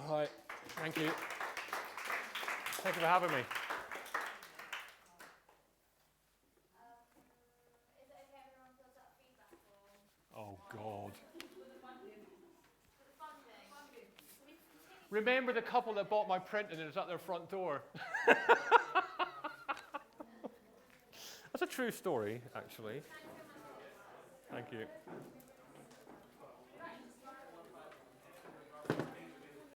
All right, thank you. Thank you for having me. Is it okay if everyone fills out a feedback form? Oh, God. For the funding. So we continue. Remember the couple that bought my print and it was at their front door? That's a true story, actually. Thank you.